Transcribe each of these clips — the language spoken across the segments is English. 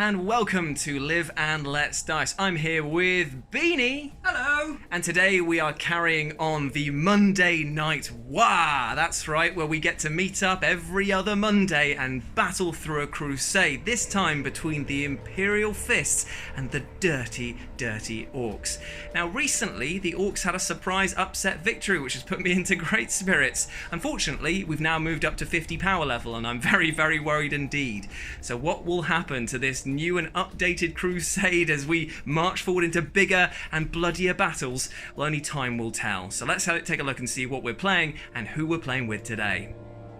and welcome to Live and Let's Dice. I'm here with Beanie. Hello. And today we are carrying on the Monday Night War. That's right, where we get to meet up every other Monday and battle through a crusade, this time between the Imperial Fists and the dirty, dirty Orks. Now recently, the Orks had a surprise upset victory, which has put me into great spirits. Unfortunately, we've now moved up to 50 power level, and I'm very, very worried indeed. So what will happen to this new and updated crusade as we march forward into bigger and bloodier battles? Well, only time will tell. So let's take a look and see what we're playing and who we're playing with today.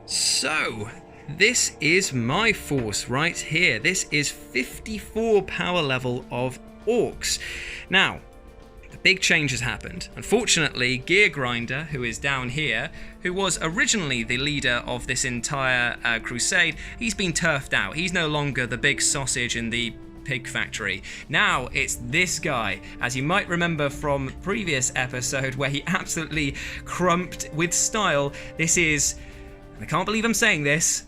So, this is my force right here. This is 54 power level of Orks. Now, a big change has happened. Unfortunately, Gear Grinder, who is down here, who was originally the leader of this entire crusade, he's been turfed out. He's no longer the big sausage in the pig factory. Now it's this guy, as you might remember from previous episode where he absolutely crumped with style. This is, I can't believe I'm saying this,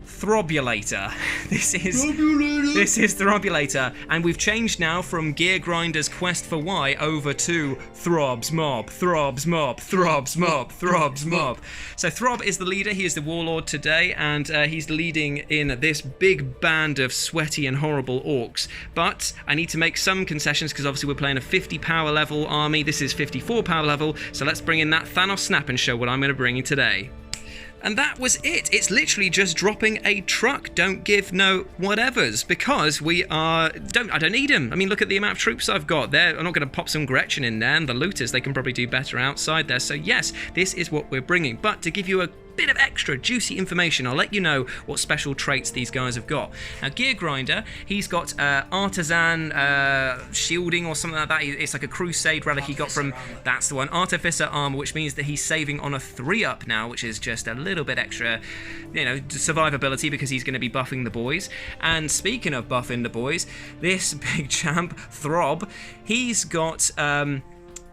Throbulator. This is Throbulator, and we've changed now from Gear Grinder's quest for Y over to THROB'S MOB, THROB'S MOB, THROB'S MOB, THROB'S MOB. So Throb is the leader, he is the warlord today, and he's leading in this big band of sweaty and horrible orcs. But I need to make some concessions because obviously we're playing a 50 power level army. This is 54 power level, so let's bring in that Thanos snap and show what I'm going to bring in today. And that was it. It's literally just dropping a truck. Don't give no whatevers, because I don't need them. I mean, look at the amount of troops I've got there. I'm not going to pop some Gretchen in there, and the looters, they can probably do better outside there. So yes, this is what we're bringing. But to give you a bit of extra juicy information, I'll let you know what special traits these guys have got. Now, Gear Grinder, he's got artisan shielding or something like that. It's like a crusade relic he got from, that's the one, Artificer armor, which means that he's saving on a 3-up now, which is just a little bit extra, you know, survivability, because he's going to be buffing the boys. And speaking of buffing the boys, this big champ, Throb, he's got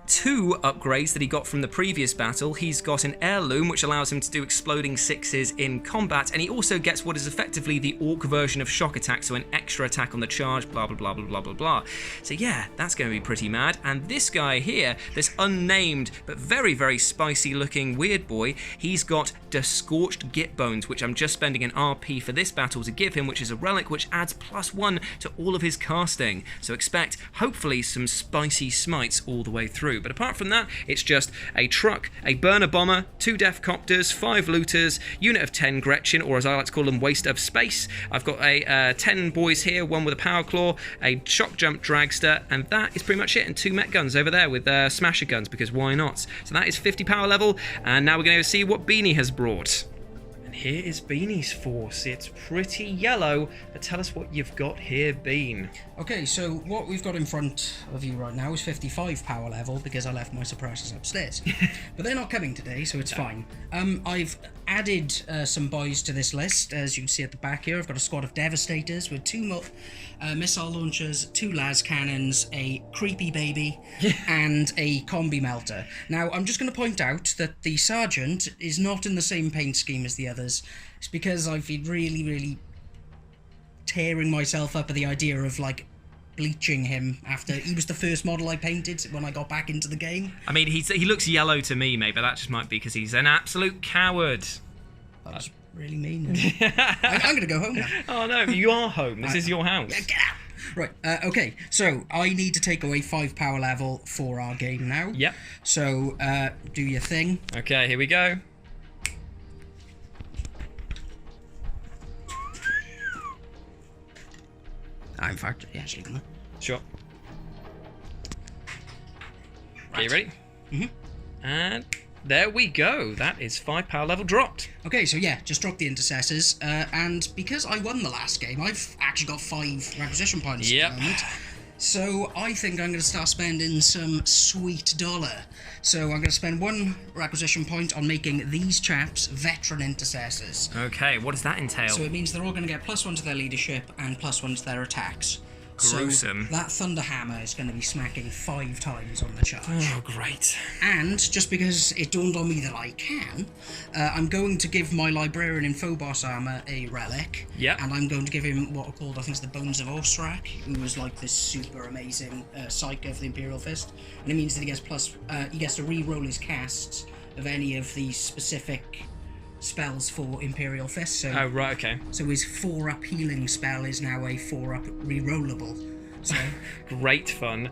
2 upgrades that he got from the previous battle. He's got an heirloom, which allows him to do exploding 6s in combat, and he also gets what is effectively the Orc version of shock attack, so an extra attack on the charge, blah blah blah blah blah blah blah. So yeah, that's going to be pretty mad. And this guy here, this unnamed but very, very spicy looking weird boy, he's got Scorched Git Bones, which I'm just spending an RP for this battle to give him, which is a relic which adds +1 to all of his casting. So expect, hopefully, some spicy smites all the way through. But apart from that, it's just a truck, a burner bomber, 2 death copters, 5 looters, unit of 10 Gretchen, or as I like to call them, waste of space. I've got a 10 boys here, 1 with a power claw, a shock jump dragster, and that is pretty much it. And 2 mech guns over there with smasher guns, because why not? So that is 50 power level, and now we're going to see what Beanie has brought. And here is Beanie's force. It's pretty yellow, but tell us what you've got here, Bean. Okay, so what we've got in front of you right now is 55 power level, because I left my suppressors upstairs. But they're not coming today, so it's fine. I've added some boys to this list. As you can see at the back here, I've got a squad of Devastators with 2 missile launchers, 2 las cannons, a creepy baby, and a combi melter. Now, I'm just going to point out that the sergeant is not in the same paint scheme as the others. It's because I've been really, really tearing myself up at the idea of, like, bleaching him after he was the first model I painted when I got back into the game. I mean, he looks yellow to me, mate, but that just might be because he's an absolute coward. That was really mean. I'm going to go home now. Oh no, you are home. This is your house. Yeah, get out! Right, okay, so I need to take away 5 power level for our game now. Yep. So, do your thing. Okay, here we go. In fact, actually gonna. Sure. Right. Okay, you ready? Mm-hmm. And there we go. That is 5 power level dropped. Okay, so yeah, just drop the intercessors, and because I won the last game, I've actually got 5 requisition points at the moment. So I think I'm going to start spending some sweet dollar. So I'm going to spend 1 requisition point on making these chaps veteran intercessors. Okay, what does that entail? So it means they're all going to get +1 to their leadership and +1 to their attacks. Gruesome. So that thunder hammer is going to be smacking 5 times on the charge. Oh, great. And just because it dawned on me that I can, I'm going to give my librarian in Phobos armor a relic. Yep. And I'm going to give him what are called, I think it's the Bones of Ostrak, who was like this super amazing psych of the Imperial Fist. And it means that he gets to re-roll his casts of any of these specific spells for Imperial Fists. So, Oh, right, okay. so his 4-up healing spell is now a 4-up re-rollable. So Great fun.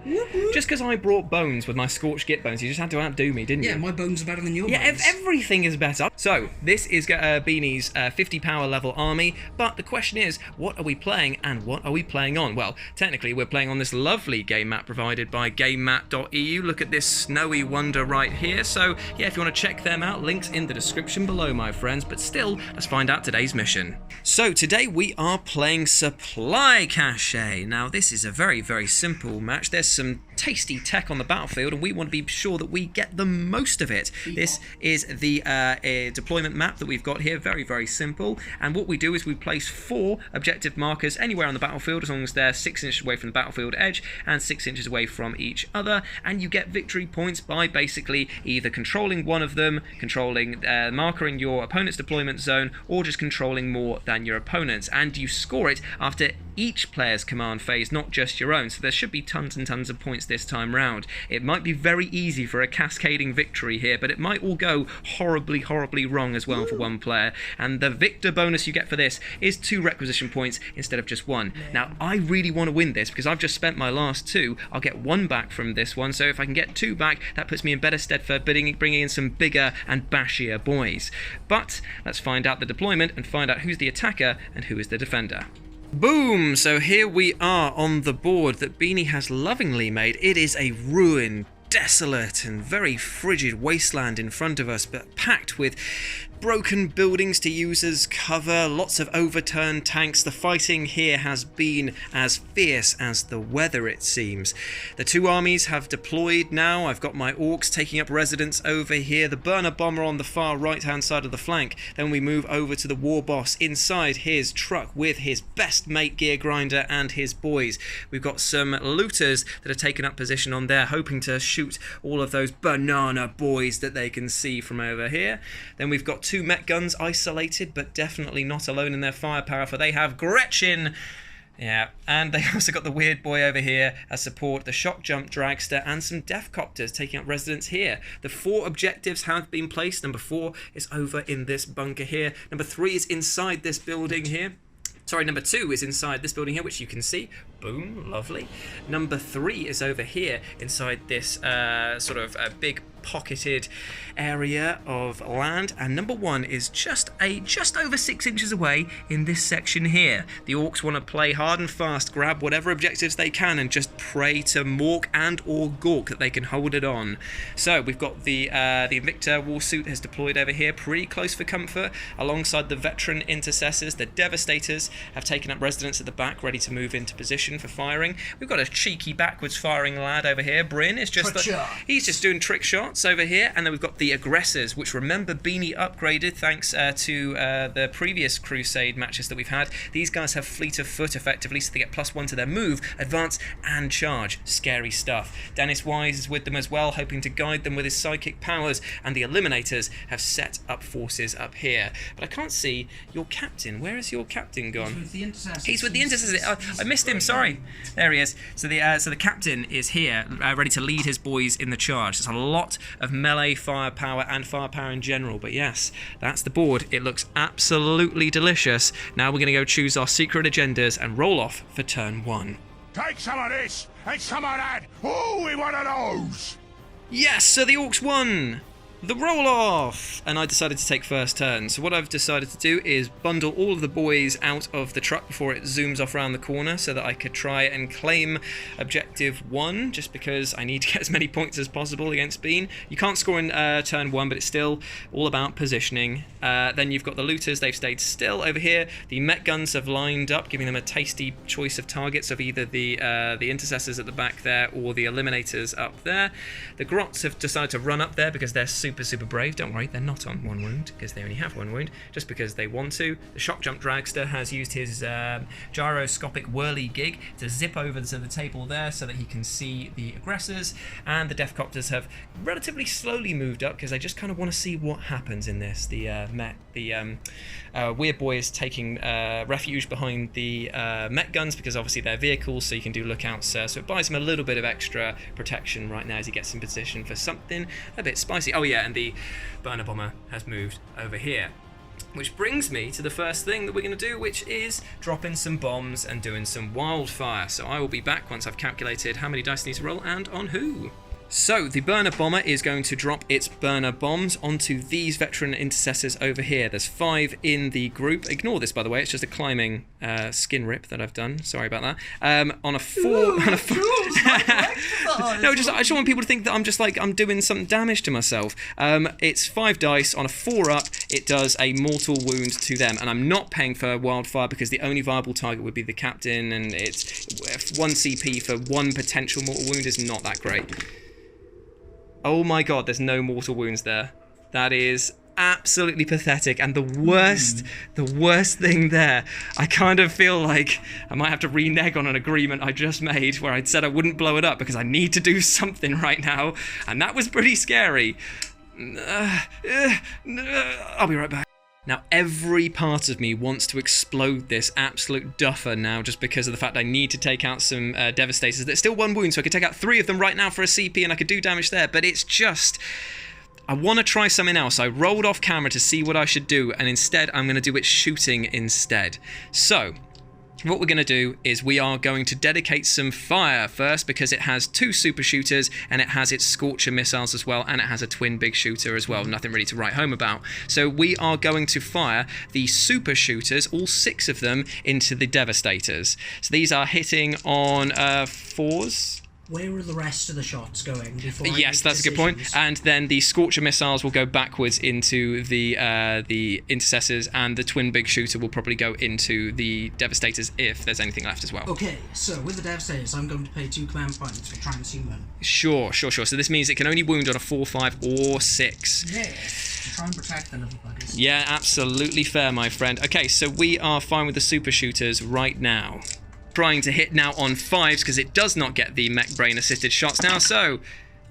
Just because I brought bones with my scorched git bones, you just had to outdo me, didn't you? yeah, my bones are better than your Yeah, bones. everything is better. So, this is Beanie's 50 power level army, but the question is, what are we playing and what are we playing on? Well, technically, we're playing on this lovely game map provided by gamemap.eu. Look at this snowy wonder right here. So, yeah, if you want to check them out, links in the description below, my friends. But still, let's find out today's mission. So, today we are playing Supply Cache. Now, this is a very, very simple match. There's some tasty tech on the battlefield, and we want to be sure that we get the most of it. This is the deployment map that we've got here. Very, very simple. And what we do is we place 4 objective markers anywhere on the battlefield, as long as they're 6 inches away from the battlefield edge and 6 inches away from each other. And you get victory points by basically either controlling one of them, controlling the marker in your opponent's deployment zone, or just controlling more than your opponent's. And you score it after each player's command phase, not just your own. So there should be tons and tons of points this time round. It might be very easy for a cascading victory here, but it might all go horribly, horribly wrong as well for one player. And the victor bonus you get for this is 2 requisition points instead of just 1. Now, I really want to win this because I've just spent my last 2. I'll get 1 back from this one, so if I can get 2 back, that puts me in better stead for bringing in some bigger and bashier boys. But let's find out the deployment and find out who's the attacker and who is the defender. Boom! So here we are on the board that Beanie has lovingly made. It is a ruined, desolate and very frigid wasteland in front of us, but packed with broken buildings to use as cover, lots of overturned tanks. The fighting here has been as fierce as the weather, it seems. The 2 armies have deployed now. I've got my Orks taking up residence over here, the burner bomber on the far right hand side of the flank. Then we move over to the warboss inside his truck with his best mate gear grinder and his boys. We've got some looters that have taken up position on there, hoping to shoot all of those banana boys that they can see from over here. Then we've got 2 mech guns isolated, but definitely not alone in their firepower, for they have Gretchen. Yeah, and they also got the weird boy over here as support, the shock jump dragster, and some death copters taking up residence here. The 4 objectives have been placed. Number 4 is over in this bunker here. Number 3 is inside this building here. Sorry, number 2 is inside this building here, which you can see. Boom, lovely. Number 3 is over here inside this sort of big pocketed area of land, and number 1 is just over 6 inches away in this section here. The Orks want to play hard and fast, grab whatever objectives they can, and just pray to Mork and or Gork that they can hold it on. So we've got the Invicta Warsuit has deployed over here, pretty close for comfort, alongside the veteran intercessors. The Devastators have taken up residence at the back, ready to move into position for firing. We've got a cheeky backwards firing lad over here. Bryn is just he's just doing trick shots over here. And then we've got the Aggressors, which, remember, Beanie upgraded thanks to the previous Crusade matches that we've had. These guys have fleet of foot effectively, so they get +1 to their move, advance and charge. Scary stuff. Dennis Wise is with them as well, hoping to guide them with his psychic powers, and the Eliminators have set up forces up here. But I can't see your captain. Where is your captain gone? He's with the Intercessors. He's with the Intercessors. I missed him, sorry. There he is. So the captain is here, ready to lead his boys in the charge. There's a lot of melee firepower and firepower in general, but yes, that's the board. It looks absolutely delicious. Now we're going to go choose our secret agendas and roll off for turn 1. Take some of this and some of that. Oh, we want of those. Yes, so the Orks won! The roll-off! And I decided to take first turn. So what I've decided to do is bundle all of the boys out of the truck before it zooms off around the corner so that I could try and claim objective 1, just because I need to get as many points as possible against Bean. You can't score in turn 1, but it's still all about positioning. Then you've got the looters. They've stayed still over here. The mech guns have lined up, giving them a tasty choice of targets of either the intercessors at the back there or the eliminators up there. The grots have decided to run up there because they're super super, super brave. Don't worry, they're not on 1 wound, because they only have 1 wound, just because they want to. The shock jump dragster has used his gyroscopic whirly gig to zip over to the table there so that he can see the aggressors, and the Deathcopters have relatively slowly moved up because they just kind of want to see what happens in this. The Weird Boy is taking refuge behind the mech guns because obviously they're vehicles, so you can do lookouts, so it buys him a little bit of extra protection right now as he gets in position for something a bit spicy. Oh yeah, and the burner bomber has moved over here. Which brings me to the first thing that we're going to do, which is dropping some bombs and doing some wildfire. So I will be back once I've calculated how many dice I need to roll and on who. So the burner bomber is going to drop its burner bombs onto these veteran intercessors over here. There's 5 in the group. Ignore this, by the way. It's just a climbing skin rip that I've done. Sorry about that. On a 4. No, I just want people to think that I'm doing some damage to myself. It's 5 dice on a 4-up. It does a mortal wound to them, and I'm not paying for wildfire because the only viable target would be the captain, and it's 1 CP for 1 potential mortal wound is not that great. Oh my god, there's no mortal wounds there. That is absolutely pathetic, and the worst thing there, I kind of feel like I might have to renege on an agreement I just made where I'd said I wouldn't blow it up because I need to do something right now, and that was pretty scary. I'll be right back. Now, every part of me wants to explode this absolute duffer now just because of the fact I need to take out some Devastators. There's still 1 wound, so I could take out 3 of them right now for a CP and I could do damage there, but it's just... I want to try something else. I rolled off camera to see what I should do, and instead I'm going to do it shooting instead. So... what we're going to do is we are going to dedicate some fire first because it has 2 super shooters and it has its Scorcher missiles as well, and it has a twin big shooter as well. Nothing really to write home about. So we are going to fire the super shooters, all 6 of them, into the Devastators. So these are hitting on 4s. Where are the rest of the shots going before Yes, that's a good point. And then the Scorcher missiles will go backwards into the Intercessors, and the twin big shooter will probably go into the Devastators if there's anything left as well. Okay, so with the Devastators, I'm going to pay 2 command points for trying to see them. Sure. So this means it can only wound on a 4, 5, or 6. Yes, to try and protect the little buggers. Yeah, absolutely fair, my friend. Okay, so we are fine with the super shooters right now. Trying to hit now on 5s because it does not get the mech brain assisted shots now, so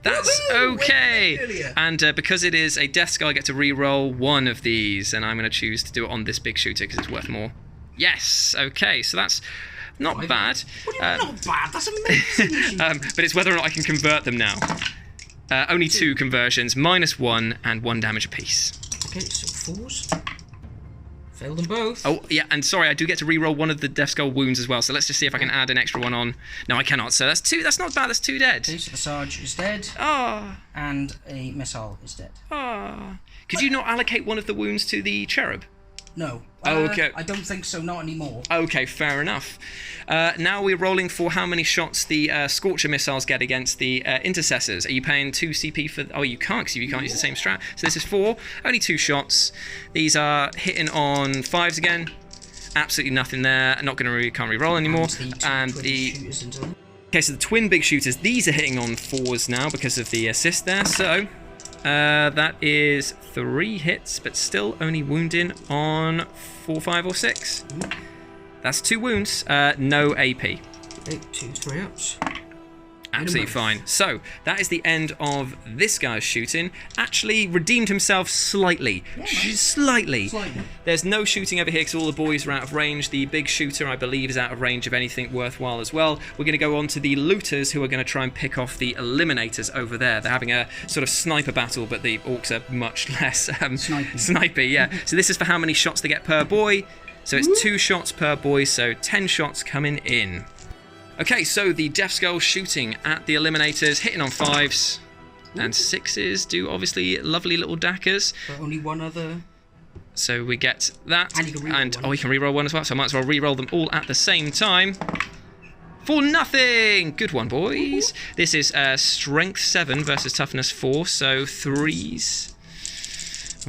that's okay. And because it is a Death Skull, I get to re-roll 1 of these, and I'm going to choose to do it on this big shooter because it's worth more. Yes, okay, so that's not bad. What do you mean not bad? That's amazing. But it's whether or not I can convert them now. Only 2 conversions, -1 and 1 damage apiece. Okay, so 4s. Failed them both. Oh, yeah, and sorry, I do get to re-roll 1 of the Death Skull wounds as well, so let's just see if I can add an extra 1 on. No, I cannot, so that's 2. That's not bad, that's 2 dead. Okay, so the Sarge is dead. Ah. And a missile is dead. Ah. Could you not allocate 1 of the wounds to the Cherub? No. Okay. I don't think so, not anymore. Okay, fair enough. Now we're rolling for how many shots the Scorcher missiles get against the Intercessors. Are you paying 2 CP for... Oh, you can't, because you can't use the same strat. So this is 4. Only 2 shots. These are hitting on 5s again. Absolutely nothing there. Not going to can't re-roll anymore. And the... Okay, so the twin big shooters. These are hitting on 4s now because of the assist there. So... that is 3 hits, but still only wounding on 4, 5, or 6. That's 2 wounds, no AP. Okay, 2 3-ups. Absolutely fine. So, that is the end of this guy's shooting. Actually redeemed himself slightly. Yeah, Slightly. Slightly. There's no shooting over here because all the boys are out of range. The big shooter, I believe, is out of range of anything worthwhile as well. We're going to go on to the looters, who are going to try and pick off the eliminators over there. They're having a sort of sniper battle, but the orcs are much less snipey. Yeah. So this is for how many shots they get per boy. So it's 2 shots per boy, so 10 shots coming in. Okay, so the Death Skull shooting at the eliminators, hitting on 5s, and 6s do obviously lovely little dackers. But only 1 other. So we get that, and you can re-roll 1. Oh, we can re-roll 1 as well, so I might as well re-roll them all at the same time. For nothing! Good one, boys. This is Strength 7 versus Toughness 4, so 3s.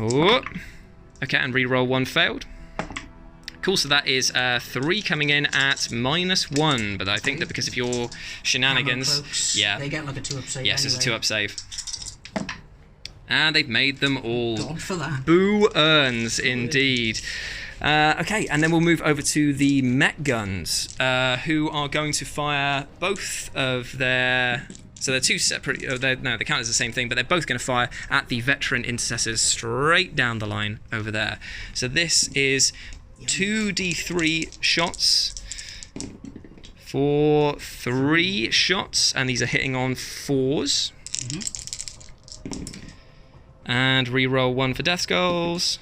Oh. Okay, and re-roll 1 failed. Cool, so that is 3 coming in at -1, but I think that because of your shenanigans, Cloaks, yeah, they get like a 2-up save. Yes, anyway. it's a 2-up save. And they've made them all. God for that. Boo earns, indeed. Okay, and then we'll move over to the mech guns, who are going to fire both of their... So they're two separate... they count as the same thing, but they're both going to fire at the veteran intercessors straight down the line over there. So this is 2d3 shots for 3 shots, and these are hitting on 4s. And re-roll 1 for death skulls.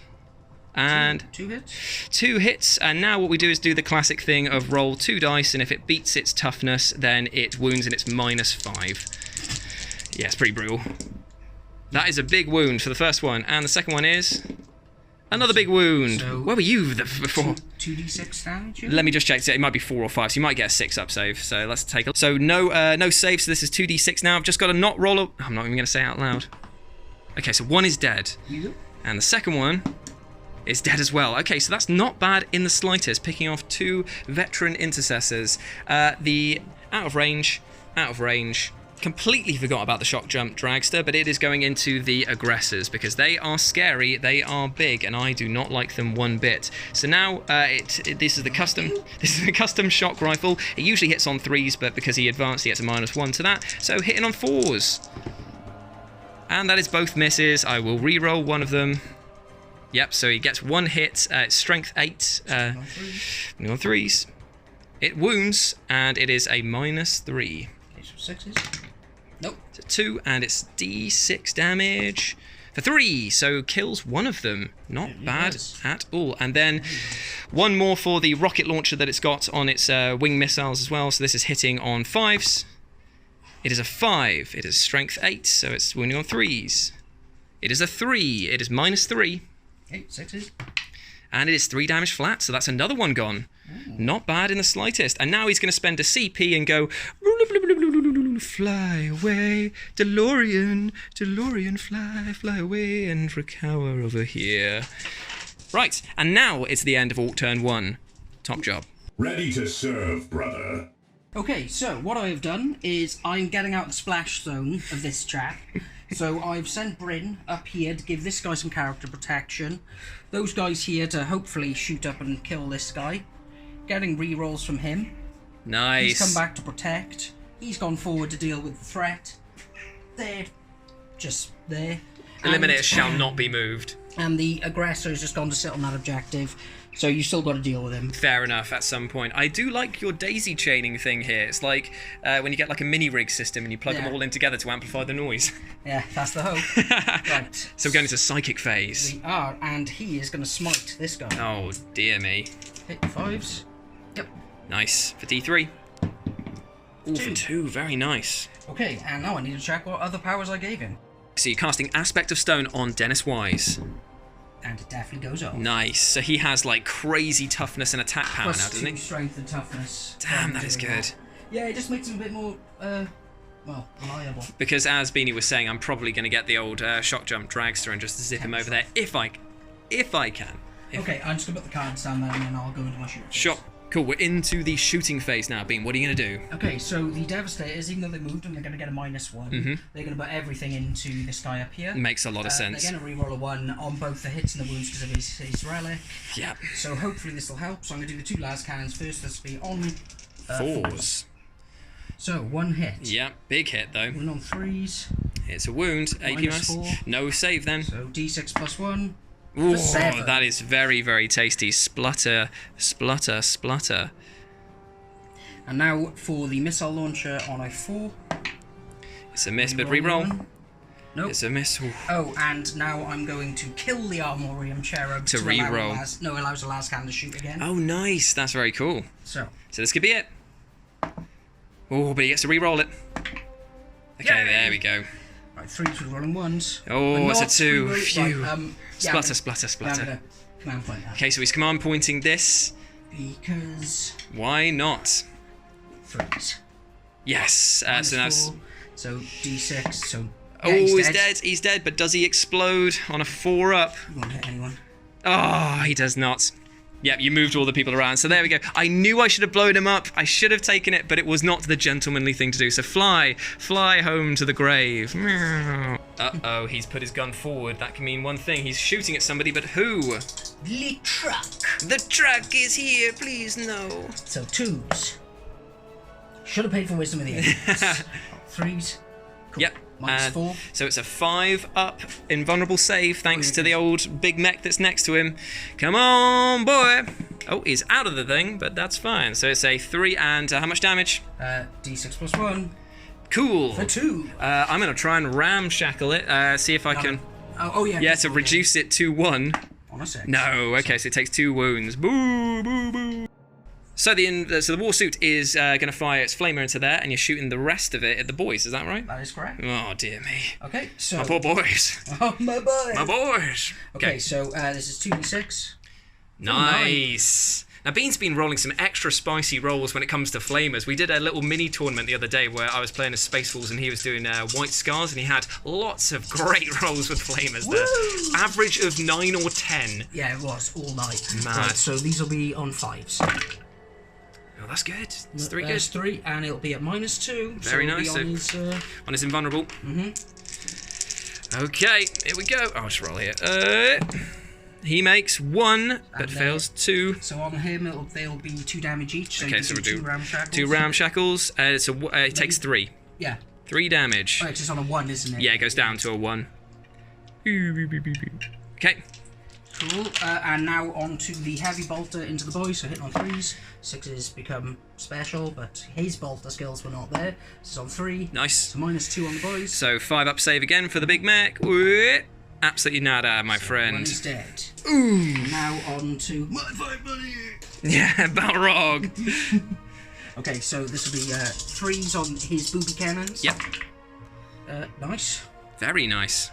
And 2 hits? 2 hits, and now what we do is do the classic thing of roll 2 dice, and if it beats its toughness, then it wounds and it's -5. Yeah, it's pretty brutal. That is a big wound for the first one, and the second one is another big wound. So where were you before? 2d6 damage? Yeah? Let me just check. It might be 4 or 5, so you might get a 6 up save. So let's take a look. So no save, so this is 2d6 now. I've just got to not roll up. I'm not even going to say it out loud. Okay, so 1 is dead. And the second one is dead as well. Okay, so that's not bad in the slightest, picking off 2 veteran intercessors. The out of range, completely forgot about the shock jump dragster, but it is going into the aggressors because they are scary, they are big, and I do not like them one bit. So now this is the custom shock rifle. It usually hits on 3s, but because he advanced, he gets a -1 to that. So hitting on 4s. And that is both misses. I will re-roll one of them. Yep, so he gets 1 hit, it's strength 8, on 3s. It wounds, and it is a -3. Okay, so 6s. Nope. So 2, and it's d6 damage for 3, so kills one of them. Not bad at all. And then 1 more for the rocket launcher that it's got on its wing missiles as well, so this is hitting on 5s. It is a 5, it is strength 8, so it's wounding on 3s. It is a 3, it is -3. 8 6s. And it is 3 damage flat, so that's another one gone. Not bad in the slightest. And now he's going to spend a CP and go... Fly away, DeLorean, DeLorean, fly away and recover over here. Right, and now it's the end of Orc turn 1. Top job. Ready to serve, brother. Okay, so what I have done is I'm getting out the splash zone of this chap. So I've sent Bryn up here to give this guy some character protection. Those guys here to hopefully shoot up and kill this guy. Getting re-rolls from him. Nice. He's come back to protect. He's gone forward to deal with the threat. They're just there. Eliminator shall not be moved. And the aggressor has just gone to sit on that objective. So you still got to deal with him. Fair enough, at some point. I do like your daisy chaining thing here. It's like when you get like a mini-rig system and you plug them all in together to amplify the noise. Yeah, that's the hope. Right. So we're going into psychic phase. We are, and he is going to smite this guy. Oh, dear me. Hit 5s. Yep. Nice. For D3. Ooh, 2. for 2. Very nice. Okay, and now I need to check what other powers I gave him. So you're casting Aspect of Stone on Dennis Wise. And it definitely goes off. Nice. So he has like crazy toughness and attack power now, doesn't he? +2 strength and toughness. Damn, that is good. Yeah, it just makes him a bit more, well, reliable. Because as Beanie was saying, I'm probably going to get the old shock jump dragster and just zip him over there if I can. Okay, I'm just going to put the cards down there and then I'll go into my shooting phase. Sure. Cool, we're into the shooting phase now, Bean. What are you going to do? Okay, so the Devastators, even though they moved them, they're going to get a -1. They're going to put everything into this guy up here. Makes a lot of sense. They're going to reroll a 1 on both the hits and the wounds because of his relic. Yeah. So hopefully this will help. So I'm going to do the 2 last cannons first. This will be on 4s. So 1 hit. Yeah, big hit though. 1 on 3s. It's a wound. AP -4. No save then. So D6 +1. Ooh, 7. that is very, very tasty. Splutter, splutter, splutter. And now for the missile launcher on a 4. It's a miss, but reroll. Nope. It's a miss. Ooh. Oh, and now I'm going to kill the Armorium Cherub To reroll. Allows the last cannon to shoot again. Oh, nice. That's very cool. So this could be it. Oh, but he gets to reroll it. Okay, Yay! there we go. Right, 3s with rolling 1s. Oh, it's a 2. Phew. Right, Splutter, splutter, splutter. Command point that. Okay, so he's command pointing this. Because Why not? 3s. Yes. So now. -4, so D6. So Oh, he's dead. He's dead. But does he explode on a 4-up? He won't hit anyone. Oh, he does not. Yep, you moved all the people around. So there we go. I knew I should have blown him up. I should have taken it, but it was not the gentlemanly thing to do. So fly home to the grave. Uh-oh, he's put his gun forward. That can mean one thing. He's shooting at somebody, but who? The truck. The truck is here, please no. So 2s. Should have paid for wisdom of the ancients. 3s. Cool. Yep. -4. So it's a 5 up invulnerable save thanks to the old big mech that's next to him. Come on, boy. Oh, he's out of the thing, but that's fine. So it's a 3 and how much damage? D6 plus 1. Cool. For 2. I'm going to try and ramshackle it. See if I can... Oh, yeah. Yeah, to reduce it to 1. On a 6. No, okay, so it takes 2 wounds. Boo, boo, boo. So the war suit is going to fire its flamer into there, and you're shooting the rest of it at the boys. Is that right? That is correct. Oh dear me. Okay, so My poor boys. Oh my boys. My boys. Okay, so this is 2d6. Nice. Now Bean's been rolling some extra spicy rolls when it comes to flamers. We did a little mini tournament the other day where I was playing as Space Wolves and he was doing White Scars, and he had lots of great rolls with flamers there. Woo! Average of 9 or 10. Yeah, it was all night. Mad. Right, so these will be on 5s. Oh, that's good. It's 3 good. There's 3, and it'll be at -2. Very so nice. It'll be on his, on his invulnerable. Okay, here we go. I'll just roll here. He makes 1, but fails 2. So on him, they'll be 2 damage each. So Okay, you so do we'll do 2 ramshackles. 2 ramshackles. It takes 3. Yeah. 3 damage. Oh, it's just on a 1, isn't it? Yeah, it goes down to a 1. Okay. Cool. And now on to the heavy bolter into the boys. So hitting on 3s. 6s become special, but his bolter skills were not there. This is on 3. Nice. So -2 on the boys. So 5 up save again for the big mech. Absolutely nada, my friend. One is dead. Ooh. Now on to my fight buddy. Yeah, Balrog. Okay, so this will be 3s on his booby cannons. Yep. Nice. Very nice.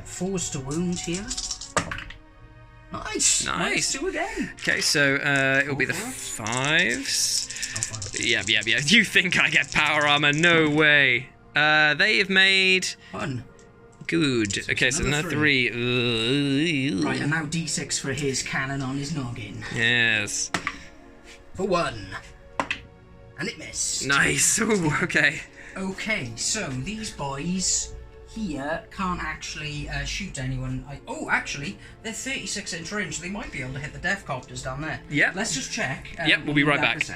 4s to wound here. Nice. Nice. -2 again. Okay, so it'll be the 5s. Yeah. You think I get power armor? No way. They have made... 1. Good. Okay, so another 3. Right, and now D6 for his cannon on his noggin. Yes. For 1. And it missed. Nice. Ooh, okay. Okay, so these boys here can't actually shoot anyone. Oh, actually, they're 36-inch range, so they might be able to hit the death copters down there. Yep. Let's just check. Yep, we'll be right back.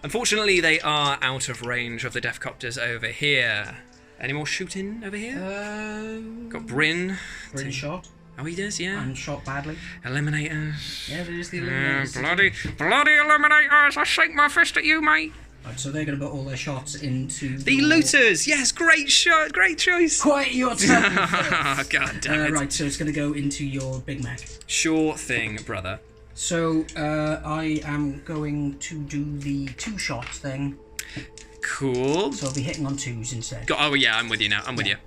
Unfortunately, they are out of range of the death copters over here. Any more shooting over here? Got Bryn. Bryn shot. Oh, he does, yeah. And shot badly. Eliminators. Yeah, there's the eliminators. Bloody eliminators! I shake my fist at you, mate. Right, so they're going to put all their shots into the looters. Yes, great shot, great choice. Quiet your tongue. God damn it. Right, so it's going to go into your Big Mac. Sure thing, brother. So I am going to do the 2-shot thing. Cool. So I'll be hitting on 2s instead. Oh yeah, I'm with you now. I'm with you.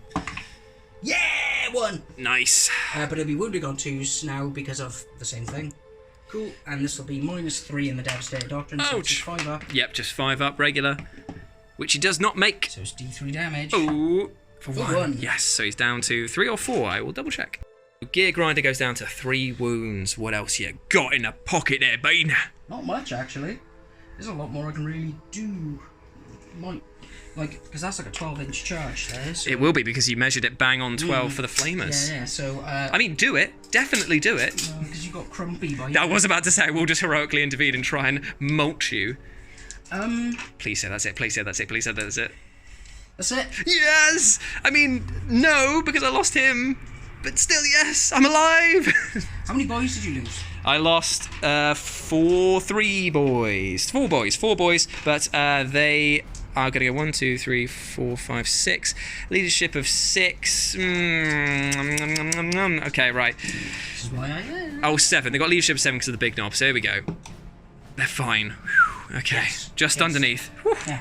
Yeah, 1. Nice. But it'll be wounding on 2s now because of the same thing. Cool. And this will be -3 in the Devastator Doctrine. So it's just 5 up. Yep, just 5 up regular, which he does not make. So it's D3 damage. Oh, for 1. 1. Yes, so he's down to 3 or 4. I will double check. Gear Grinder goes down to 3 wounds. What else you got in the pocket there, Bean? Not much, actually. There's a lot more I can really do. Because that's like a 12-inch charge there. So. It will be because you measured it bang on 12 for the flamers. Yeah, so... I mean, do it. Definitely do it. Because you got Crumpy by... I was about to say, we'll just heroically intervene and try and mulch you. Please say that's it. Please say that's it. Please say that's it. That's it? Yes! I mean, no, because I lost him. But still, yes, I'm alive. How many boys did you lose? I lost 4 boys, but they are going to go 1, 2, 3, 4, 5, 6. Leadership of 6. Okay, right. This is why I am. Oh, 7. They got leadership of 7 because of the big knob. So here we go. They're fine. Whew. Okay, yes. Just underneath. Whew. Yeah.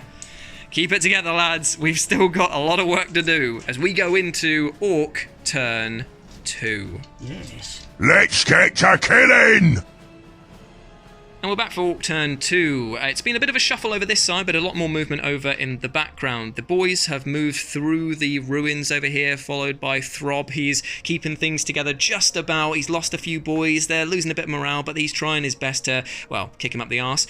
Keep it together, lads. We've still got a lot of work to do as we go into Orc turn 2. Yes. Let's get to killing! And we're back for Orc turn 2. It's been a bit of a shuffle over this side, but a lot more movement over in the background. The boys have moved through the ruins over here, followed by Throb. He's keeping things together just about. He's lost a few boys. They're losing a bit of morale, but he's trying his best to, well, kick him up the arse.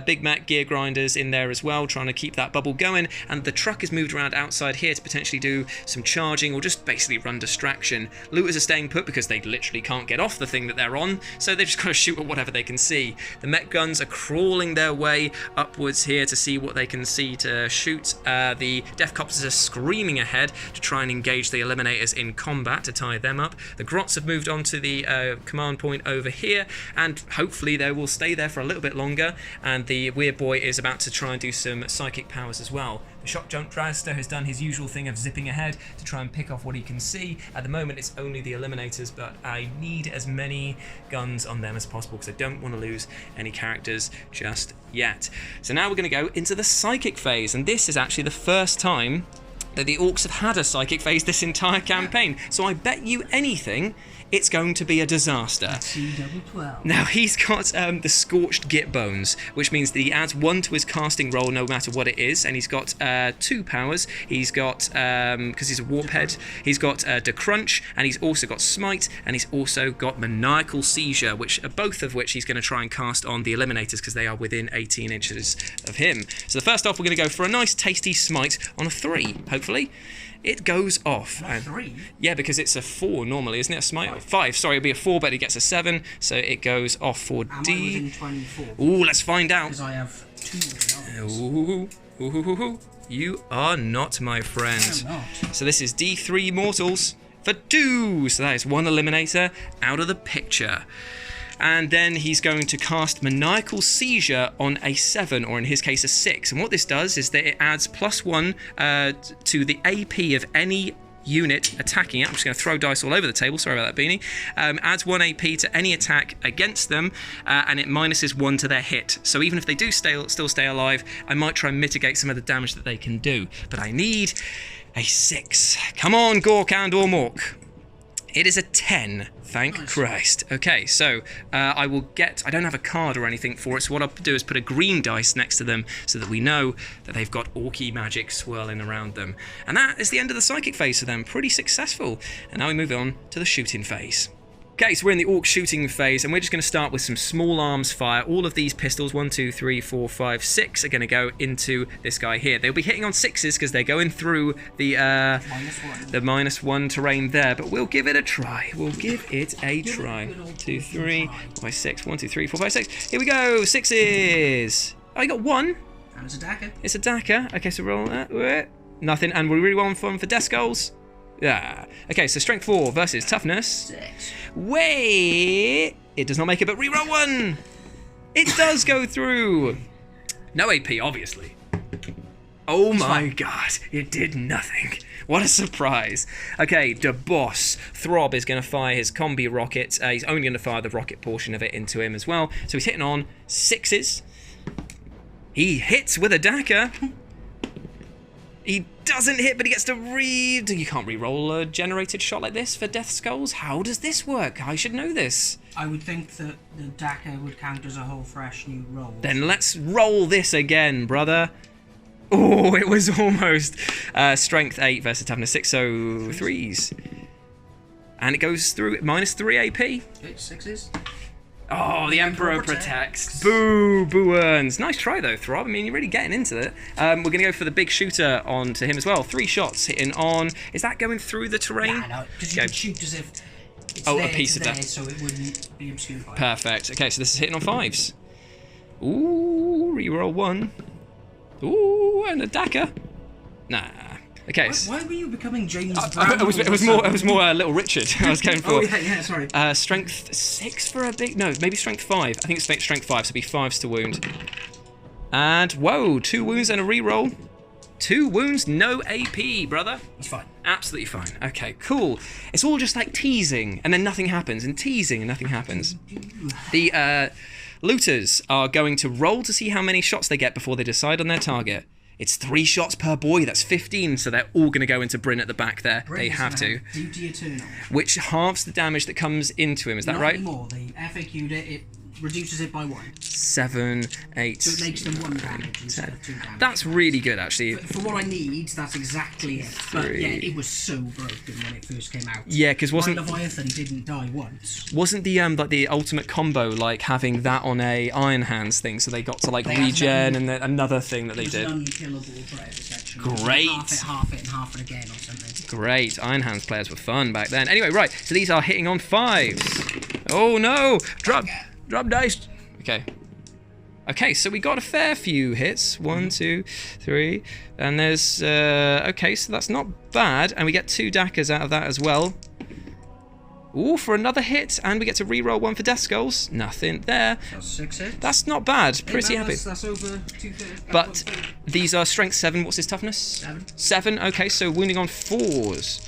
Big Mac Gear Grinders in there as well, trying to keep that bubble going. And the truck has moved around outside here to potentially do some charging or just basically run distraction. Looters are staying put because they literally can't get off the thing that they're on, so they've just got to shoot at whatever they can see. The mech guns are crawling their way upwards here to see what they can see to shoot. The Death Copters are screaming ahead to try and engage the Eliminators in combat to tie them up. The Grots have moved on to the command point over here, and hopefully they will stay there for a little bit longer. And the Weird Boy is about to try and do some psychic powers as well. The Shock Jump Dragster has done his usual thing of zipping ahead to try and pick off what he can see. At the moment it's only the Eliminators, but I need as many guns on them as possible because I don't want to lose any characters just yet. So now we're going to go into the Psychic phase, and this is actually the first time that the Orcs have had a Psychic phase this entire campaign. So I bet you anything it's going to be a disaster. C12. Now he's got the Scorched Git Bones, which means that he adds 1 to his casting roll no matter what it is, and he's got 2 powers. He's got, because he's a Warphead, he's got Decrunch, and he's also got Smite, and he's also got Maniacal Seizure, which both of which he's going to try and cast on the Eliminators because they are within 18 inches of him. So the first off, we're going to go for a nice tasty Smite on a 3, hopefully. It goes off. And 3? Yeah, because it's a 4 normally, isn't it? A Smite? 5, sorry, it'd be a 4, but it gets a 7, so it goes off for Am D. I within 24? Ooh, let's find out. Because I have 2 others. Ooh. You are not, my friend. I am not. So this is D3 Mortals for 2. So that is 1 Eliminator out of the picture. And then he's going to cast Maniacal Seizure on a 7, or in his case a 6. And what this does is that it adds +1 to the AP of any unit attacking it. I'm just going to throw dice all over the table, sorry about that, Beanie. Adds 1 AP to any attack against them, and it minuses 1 to their hit. So even if they do still stay alive, I might try and mitigate some of the damage that they can do. But I need a 6. Come on, Gork and or Mork. It is a 10, thank Christ. Okay, so I will get... I don't have a card or anything for it, so what I'll do is put a green dice next to them so that we know that they've got Orky magic swirling around them. And that is the end of the Psychic phase for them. Pretty successful. And now we move on to the shooting phase. Okay, so we're in the Orc shooting phase, and we're just going to start with some small arms fire. All of these pistols, 1, 2, 3, 4, 5, 6, are going to go into this guy here. They'll be hitting on 6s because they're going through the -1 terrain there, but we'll give it a try. We'll give it a try. 2, 3, 4, 6, 1, 2, 3, 4, 5, 6. Here we go, 6s. Oh, you got 1. And it's a Dagger. It's a Dagger. Okay, so roll that. Nothing, and we really want one for death skulls. Yeah. Okay, so strength 4 versus toughness 6. Wait! It does not make it, but reroll 1! It does go through! No AP, obviously. Oh my god, it did nothing. What a surprise. Okay, the boss, Throb, is going to fire his combi rocket. He's only going to fire the rocket portion of it into him as well. So he's hitting on 6s. He hits with a dagger. He doesn't hit, but he gets to read. You can't re-roll a generated shot like this for Death Skulls. How does this work? I should know this. I would think that the Dagger would count as a whole fresh new roll. Then let's roll this again, brother. Oh, it was almost. Strength 8 versus toughness 6, so 3s. And it goes through -3 AP. It's 6s. Oh, the Emperor protects. Boo, boo-earns. Nice try, though, Throb. I mean, you're really getting into it. We're going to go for the big shooter onto him as well. 3 shots hitting on... Is that going through the terrain? No, because you could shoot as if it's a there piece to of there, that. so it wouldn't be obscured by it. Perfect. Okay, so this is hitting on 5s. Ooh, reroll 1. Ooh, and a dagger. Nah. Okay. Why were you becoming James Brown? It was more Little Richard I was going for. Oh, yeah, sorry. Strength 6 for a big... No, maybe strength 5. I think it's strength 5, so it'll be 5s to wound. And, whoa, 2 wounds and a reroll. 2 wounds, no AP, brother. He's fine. Absolutely fine. Okay, cool. It's all just like teasing, and then nothing happens, and teasing, and nothing happens. The looters are going to roll to see how many shots they get before they decide on their target. It's 3 shots per boy, that's 15, so they're all going to go into Bryn at the back there. Bryn they have to. Duty Eternal. Which halves the damage that comes into him, is that right? Not anymore. They FAQ'd it. reduces it by 1. 7, 8. So it makes them 1 damage instead of 2 damage. That's really good, actually. For what I need, that's exactly it. But 3. yeah, it was so broken when it first came out. Yeah, because wasn't my Leviathan didn't die once. Wasn't the like the ultimate combo like having that on a Iron Hands thing, so they got to like regen and then another thing that they did. An unkillable threat section. Great. Half it, and half it again or something. Great. Iron Hands players were fun back then. Anyway, right. So these are hitting on 5s. Oh no! Drop dice. Okay. Okay, so we got a fair few hits. 1, 2, 3, and there's okay, so that's not bad, and we get 2 dackers out of that as well. Ooh, for another hit, and we get to re-roll 1 for death skulls. Nothing there. That's 6 hits. That's not bad. Pretty happy. That's over 2/3. But these are strength 7. What's his toughness? 7. 7. Okay, so wounding on 4s.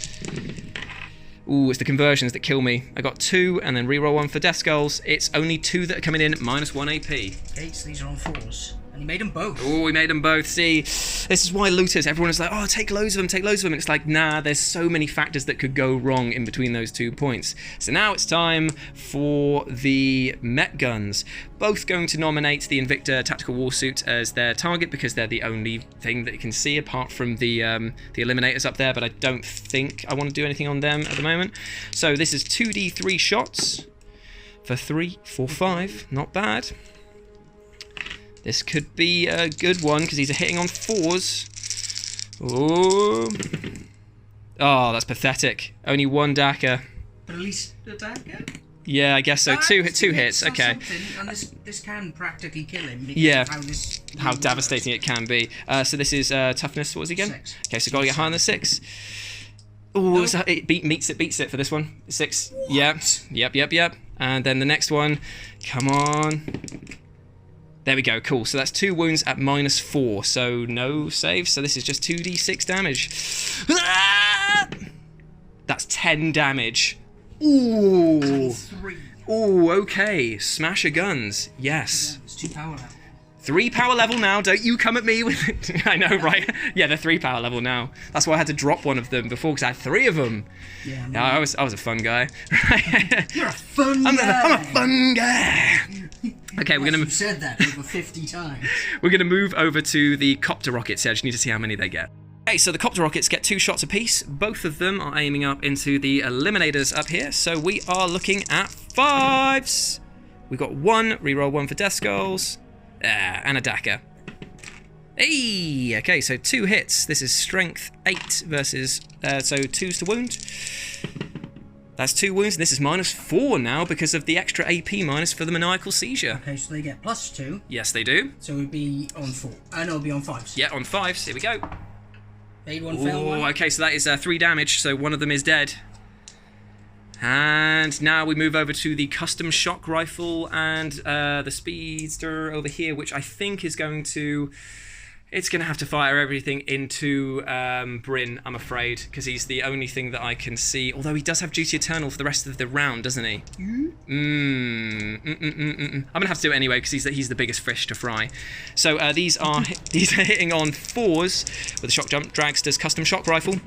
Ooh, it's the conversions that kill me. I got 2, and then re-roll 1 for death skulls. It's only 2 that are coming in at -1 AP. Okay, so these are on 4s. And you made them both. Oh, we made them both. See, this is why looters, everyone is like, oh, take loads of them, take loads of them. And it's like, nah, there's so many factors that could go wrong in between those 2 points. So now it's time for the Met Guns. Both going to nominate the Invicta Tactical Warsuit as their target because they're the only thing that you can see apart from the Eliminators up there, but I don't think I want to do anything on them at the moment. So this is 2d3 shots for 3, 4, 5. Not bad. This could be a good one because he's hitting on 4s. Oh. Oh, that's pathetic. Only 1 dacker. But at least a dacker? Yeah, I guess so. Two hits. Okay. And this can practically kill him. Yeah. How devastating it can be. So this is toughness. What was he again? 6. Okay, so got to get higher than 6. Oh, no. It beats it for this one. 6. What? Yep. And then the next one. Come on. There we go, cool. So that's 2 wounds at -4, so no save. So this is just 2d6 damage. Ah! That's 10 damage. Ooh. 3. Ooh, okay. Smasher guns. Yes. It's 2 power level. 3 power level now. Don't you come at me with it. I know, right? Yeah, they're 3 power level now. That's why I had to drop one of them before because I had 3 of them. Yeah, I was a fun guy. You're a fun guy. I'm a fun guy. Okay, we're gonna. You've said that over 50 times. We're gonna move over to the copter rockets. I just need to see how many they get. Okay, so the copter rockets get 2 shots apiece. Both of them are aiming up into the eliminators up here. So we are looking at 5s. We got 1, reroll 1 for death skulls, and a dacker. Hey, okay, so 2 hits. This is strength 8 versus so 2s to wound. That's 2 wounds, and this is -4 now because of the extra AP minus for the maniacal seizure. Okay, so they get +2. Yes, they do. So it would be on 4. No, it would be on 5s. Yeah, on 5s. Here we go. Made 1, fail 1. Oh, okay, so that is 3 damage, so one of them is dead. And now we move over to the custom shock rifle and the speedster over here, which I think is going to... It's going to have to fire everything into Bryn, I'm afraid, because he's the only thing that I can see. Although he does have Duty Eternal for the rest of the round, doesn't he? I'm going to have to do it anyway, because he's the biggest fish to fry. So these are hitting on 4s with a shock jump, dragster's custom shock rifle.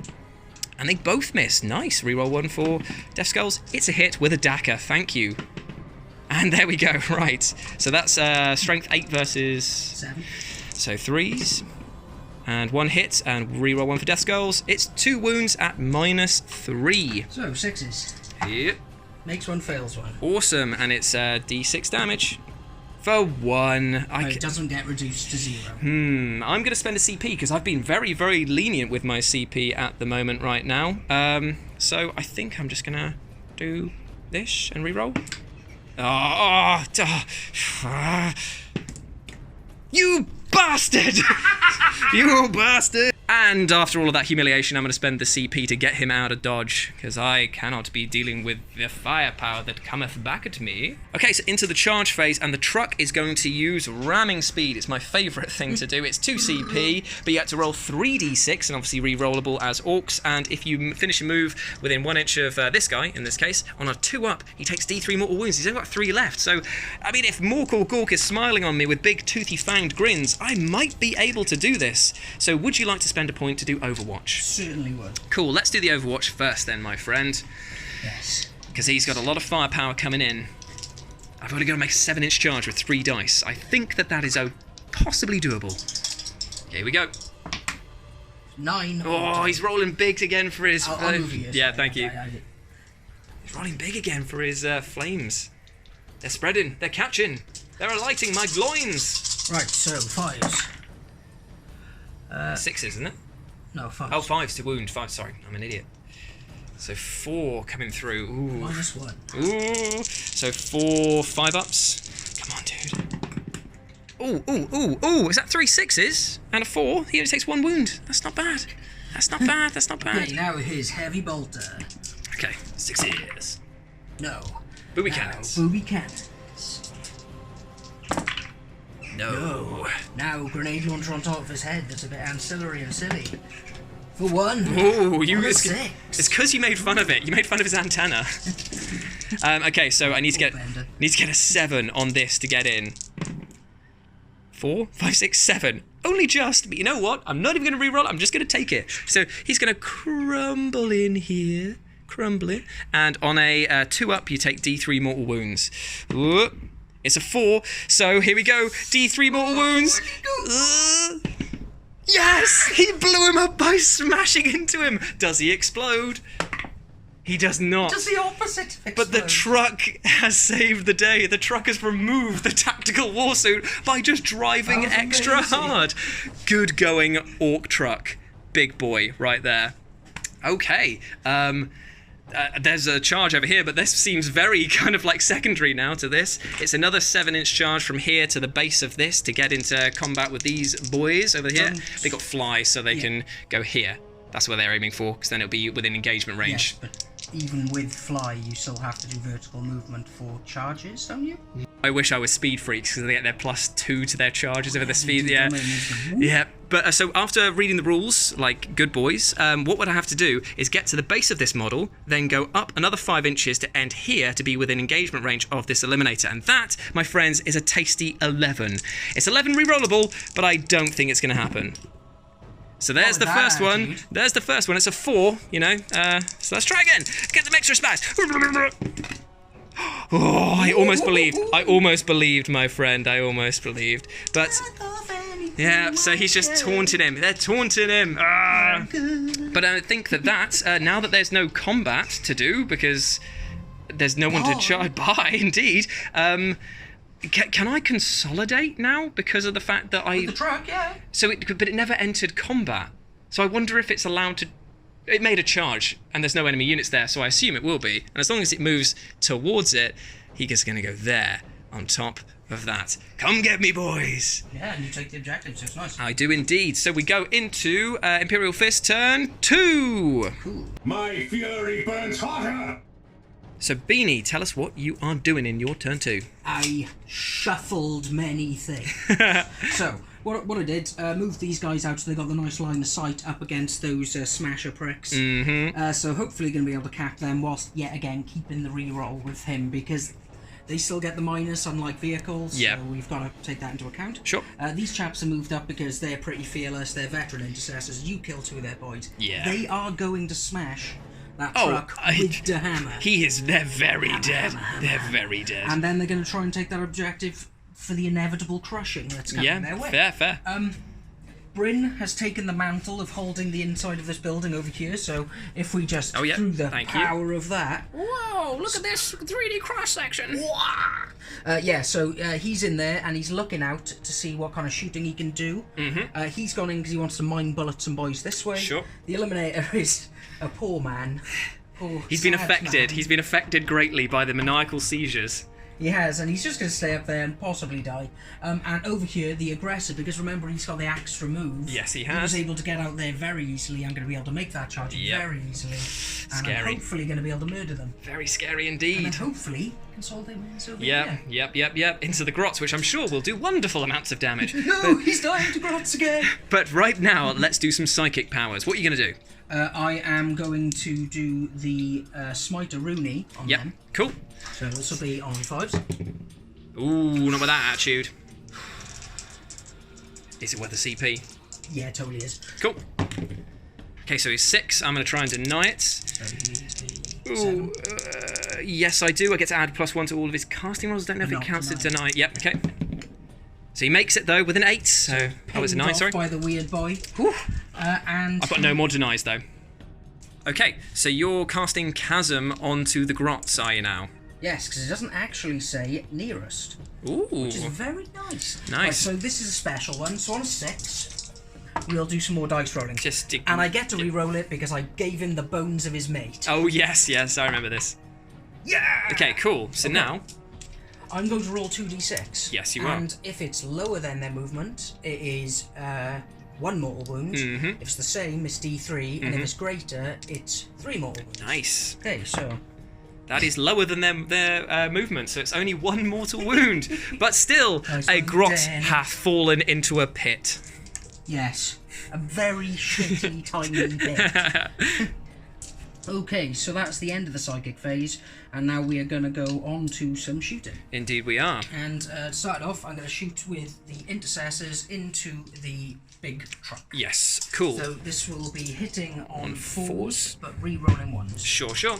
And they both miss. Nice. Reroll 1 for Death Skulls. It's a hit with a dacker. Thank you. And there we go. Right. So that's strength 8 versus... 7. So 3s, and 1 hit, and reroll 1 for death skulls. It's 2 wounds at -3. So 6s. Yep. Makes 1, fails 1. Awesome, and it's d6 damage for 1. It doesn't get reduced to 0. I'm going to spend a CP because I've been very, very lenient with my CP at the moment right now. So I think I'm just going to do this and reroll. You bastard! You bastard! And after all of that humiliation, I'm going to spend the CP to get him out of dodge, because I cannot be dealing with the firepower that cometh back at me. Okay, so into the charge phase, and the truck is going to use ramming speed. It's my favourite thing to do. It's 2 CP, but you have to roll 3d6, and obviously re-rollable as Orks, and if you finish a move within 1 inch of this guy, in this case, on a 2-up, he takes d3 mortal wounds. He's only got 3 left, so, I mean, if Morkor Gork is smiling on me with big toothy fanged grins, I might be able to do this. So would you like to spend a point to do Overwatch? Certainly would. Cool, let's do the Overwatch first then, my friend. Yes. Because he's got a lot of firepower coming in. I've only got to make a 7-inch charge with 3 dice. I think that is possibly doable. Here we go. 9. Oh, he's rolling big again for his... I'll move you. Yeah, thank you. He's rolling big again for his flames. They're spreading. They're catching. They're alighting my loins. Right, so 5s. 6s, isn't it? No, 5s. Oh, 5s to wound. 5, sorry. I'm an idiot. So 4 coming through. Ooh. -1. Ooh. So 4 5-ups. Come on, dude. Ooh. Is that 3 6s? And a 4? He only takes 1 wound. That's not bad. That's not bad. That's not bad. Okay, now his heavy bolter. Okay, 6s. No. Booby Now, cannons. Booby cannons. No. Now grenade launcher on top of his head. That's a bit ancillary and silly. For 1. Ooh, On a it's 6. because you made fun of it. You made fun of his antenna. Okay, so I need to get a 7 on this to get in. 4, 5, 6, 7. Only just, but you know what? I'm not even going to reroll. I'm just going to take it. So he's going to crumble in here. Crumbling. And on a 2-up, you take D3 mortal wounds. Ooh, it's a 4. So here we go. D3 mortal wounds. Yes! He blew him up by smashing into him. Does he explode? He does not. Does the opposite explode? But the truck has saved the day. The truck has removed the tactical warsuit by just driving extra hard. Good going, Ork truck. Big boy right there. Okay. There's a charge over here, but this seems very kind of like secondary now to this. It's another 7-inch charge from here to the base of this to get into combat with these boys over here. They got fly, so they can go here. That's where they're aiming for, because then it'll be within engagement range. Yes, but even with fly, you still have to do vertical movement for charges, don't you? I wish I was speed freaks, because they get their +2 to their charges over the speed. Yeah. But so after reading the rules, like good boys, what would I have to do is get to the base of this model, then go up another 5 inches to end here to be within engagement range of this eliminator. And that, my friends, is a tasty 11. It's 11 rerollable, but I don't think it's going to happen. So there's the first one. There's the first one. It's a 4, you know. So let's try again. Get the extra smash. Oh, I almost believed. I almost believed, my friend. I almost believed. But yeah, so he's just taunting him. They're taunting him. But I think that now that there's no combat to do because there's no one to charge by, indeed. Can I consolidate now because of the fact that With the truck, yeah. So but it never entered combat. So I wonder if it's allowed to. It made a charge, and there's no enemy units there, so I assume it will be. And as long as it moves towards it, he's going to go there on top of that. Come get me, boys. Yeah, and you take the objective, so it's nice. I do indeed. So we go into Imperial Fist turn 2. Cool. My fury burns hotter! So Beanie, tell us what you are doing in your turn 2. I shuffled many things. So, what I did, moved these guys out so they got the nice line of sight up against those smasher pricks. So hopefully going to be able to cap them whilst, yet again, keeping the reroll with him because they still get the minus unlike vehicles. Yeah. So we've got to take that into account. Sure. These chaps are moved up because they're pretty fearless. They're veteran intercessors. You kill 2 of their boys. Yeah. They are going to smash that truck with the hammer. They're very dead. They're very dead. And then they're going to try and take that objective for the inevitable crushing that's coming their way. Fair. Bryn has taken the mantle of holding the inside of this building over here, so if we just through the power of that... Whoa, look at this 3D cross-section. So he's in there, and he's looking out to see what kind of shooting he can do. He's gone in because he wants to mine bullets and boys this way. Sure. The Eliminator is a poor man. He's been affected. He's been affected greatly by the maniacal seizures. He has, and he's just going to stay up there and possibly die. And over here, the aggressor, because remember, he's got the axe remove. Yes, he He has. was able to get out there very easily. I'm going to be able to make that charge very easily. And I'm hopefully going to be able to murder them. Very scary And indeed. then hopefully consolidate wins over here. Yep. Into the grots, which I'm sure will do wonderful amounts of damage. No, he's dying to grots again. But right now, let's do some psychic powers. What are you going to do? I am going to do the Smiter Rooney on them. Cool. So this will be on 5s. Ooh, not with that attitude. Is it worth a CP? Yeah, it totally is. Cool. Okay, so he's 6. I'm going to try and deny it. Ooh, Yes, I do. I get to add +1 to all of his casting rolls. I don't know if it counts to deny. Yep, okay. So he makes it, though, with an 8. So, oh, it's a 9, sorry. By the weird boy. And I've got no more denies, though. Okay, so you're casting Chasm onto the grots, are you now? Yes, because it doesn't actually say nearest. Ooh. Which is very nice. Nice. Right, so this is a special one. So on a 6, we'll do some more dice rolling. And I get to re-roll it because I gave him the bones of his mate. Oh, yes, I remember this. Yeah! Okay, cool. So now... I'm going to roll 2d6. Yes, you are. And if it's lower than their movement, it is 1 mortal wound. If it's the same, it's d3. And if it's greater, it's 3 mortal wounds. Nice. Okay, so... That is lower than their movement, so it's only 1 mortal wound. But still, a grot hath fallen into a pit. Yes. A very shitty, tiny pit. Okay, so that's the end of the psychic phase, and now we are going to go on to some shooting. Indeed we are. And to start off, I'm going to shoot with the intercessors into the big truck. Yes, cool. So this will be hitting on 4s, 4s, but re-rolling 1s. Sure.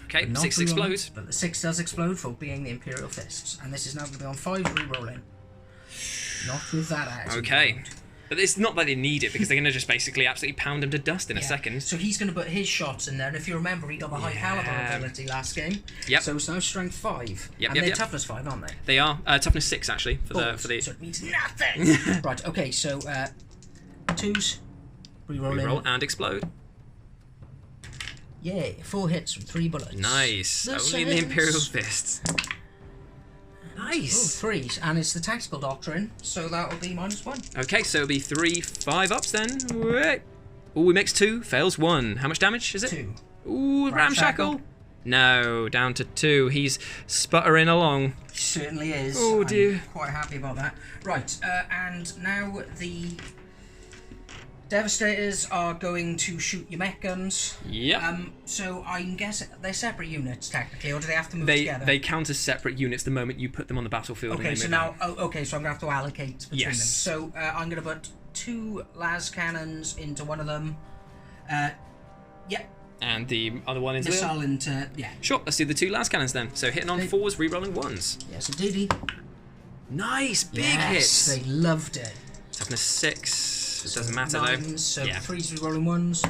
Okay, 6 explodes. But the 6 does explode for being the Imperial Fists, and this is now going to be on 5 re-rolling. Not with that attitude. Okay. But it's not that they need it, because they're going to just basically absolutely pound him to dust in a second. So he's going to put his shots in there, and if you remember, he got the high caliber ability last game. Yep. So it's now strength 5. Yep, and they're toughness 5, aren't they? They are. Toughness 6, actually, for the... So it means nothing! Right, okay, so 2s, re-roll in. Reroll and explode. Yay, 4 hits from 3 bullets. Nice. Only the Imperial Fists. Nice. 3s, and it's the tactical doctrine, so that'll be -1. Okay, so it'll be 3 5-ups then. Ooh, we makes 2, fails 1. How much damage is it? 2. Ooh, ramshackle. No, down to 2. He's sputtering along. He certainly is. Oh dear. I'm quite happy about that. Right, and now the Devastators are going to shoot your mech guns. Yep. So I can guess they're separate units technically, or do they have to move together? They count as separate units the moment you put them on the battlefield. Okay, so now, okay, so I'm gonna have to allocate between them. So I'm gonna put 2 las cannons into one of them. Yep. And the other one into missile into Sure. Let's do the 2 las cannons then. So hitting on 4s, re-rolling 1s. Yes, indeedy. Nice, big hits. They loved it. Toughness 6. It doesn't matter 9s, though. So 3s re-rolling 1s.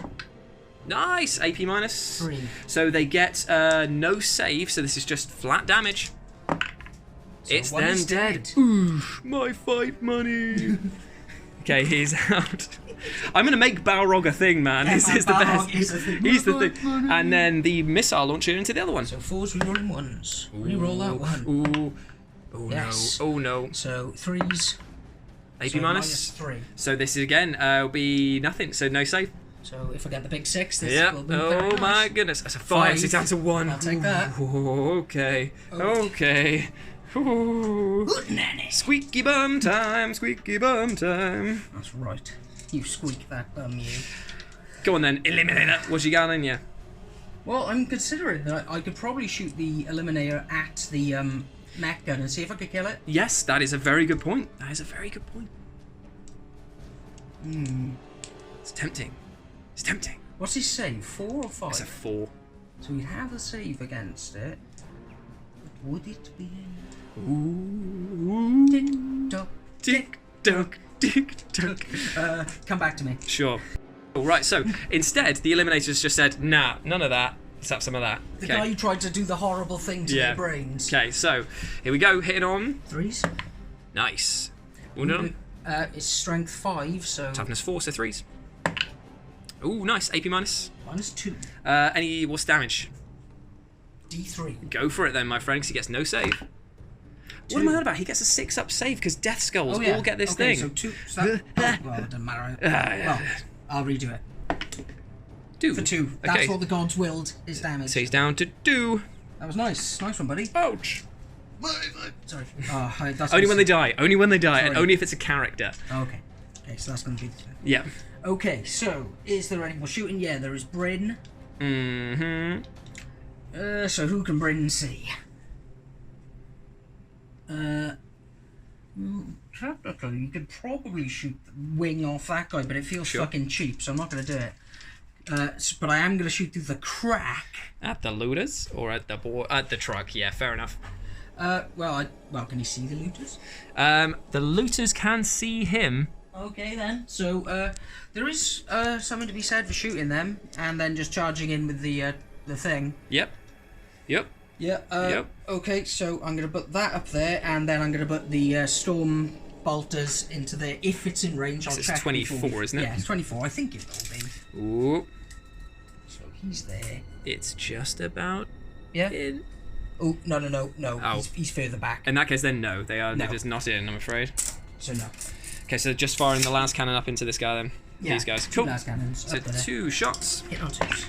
Nice, AP minus. 3. So they get no save. So this is just flat damage. So it's then dead. Ooh, my fight money. Okay, he's out. I'm gonna make Balrog a thing, man. Yeah, This is the best. He's the thing. And then the missile launcher into the other one. So 4s re-rolling 1s. Re-roll that one. Ooh. Oh yes. no. Oh no. So 3s. AP so minus. -3. So this is again will be nothing. So no save. So if I get the big 6, this will be very Oh nice. my goodness. That's a 5. So it's down to 1. I'll take that. Ooh, okay. Okay. Ooh. Squeaky bum time. Squeaky bum time. That's right. You squeak that bum, you. Go on then. Eliminator. What's you got in you? Well, I'm considering that I could probably shoot the Eliminator at the mech gun and see if I could kill it. Yes, that is a very good point. That is a very good point. It's tempting. It's tempting. What's his save? 4 or 5? It's a 4. So we have a save against it. But would it be? Ooh. Tick tock. Tick tock. Tick tock. Come back to me. Sure. All right. So instead, the Eliminators just said, "Nah, none of that. Let's have some of that." The guy who tried to do the horrible thing to their brains. Okay. So here we go. Hitting on 3s. Nice. Ooh, it's strength 5, so toughness 4, so 3s. Ooh, nice. AP minus. -2. What's damage? D3. Go for it then, my friend, 'cause he gets no save. What am I on about? He gets a 6-up save because Death Skulls all get this thing. So 2. So that, well, it doesn't matter. Well, I'll redo it. 2. For 2. That's what the gods willed is damage. So he's down to 2. That was nice. Nice one, buddy. Ouch. Sorry. Oh, that's Only when they die. Only when they die, and only if it's a character. Okay. Okay, so that's going to be the 2. Yeah. Okay, so is there any more shooting? Yeah, there is Bryn. Mm-hmm. So who can Bryn see? Technically, you could probably shoot the wing off that guy, but it feels fucking cheap, so I'm not going to do it. But I am going to shoot through the crack. At the looters or at the truck? Yeah, fair enough. Well, can you see the looters? The looters can see him. Okay then. So there is something to be said for shooting them and then just charging in with the thing. Yep. Yeah. Yep. Okay, so I'm going to put that up there, and then I'm going to put the storm bolters into there. If it's in range, I'll check. It's 24, isn't it? Yeah, it's 24. I think it will be. Ooh. So he's there. It's just about Yeah. in. Oh, no. Oh. He's further back. In that case, then no. They're No. just not in, I'm afraid. So no. Okay, so just firing the last cannon up into this guy then. Yeah, These guys. two Cool. blast cannons So up there. 2 shots. Hit on twos.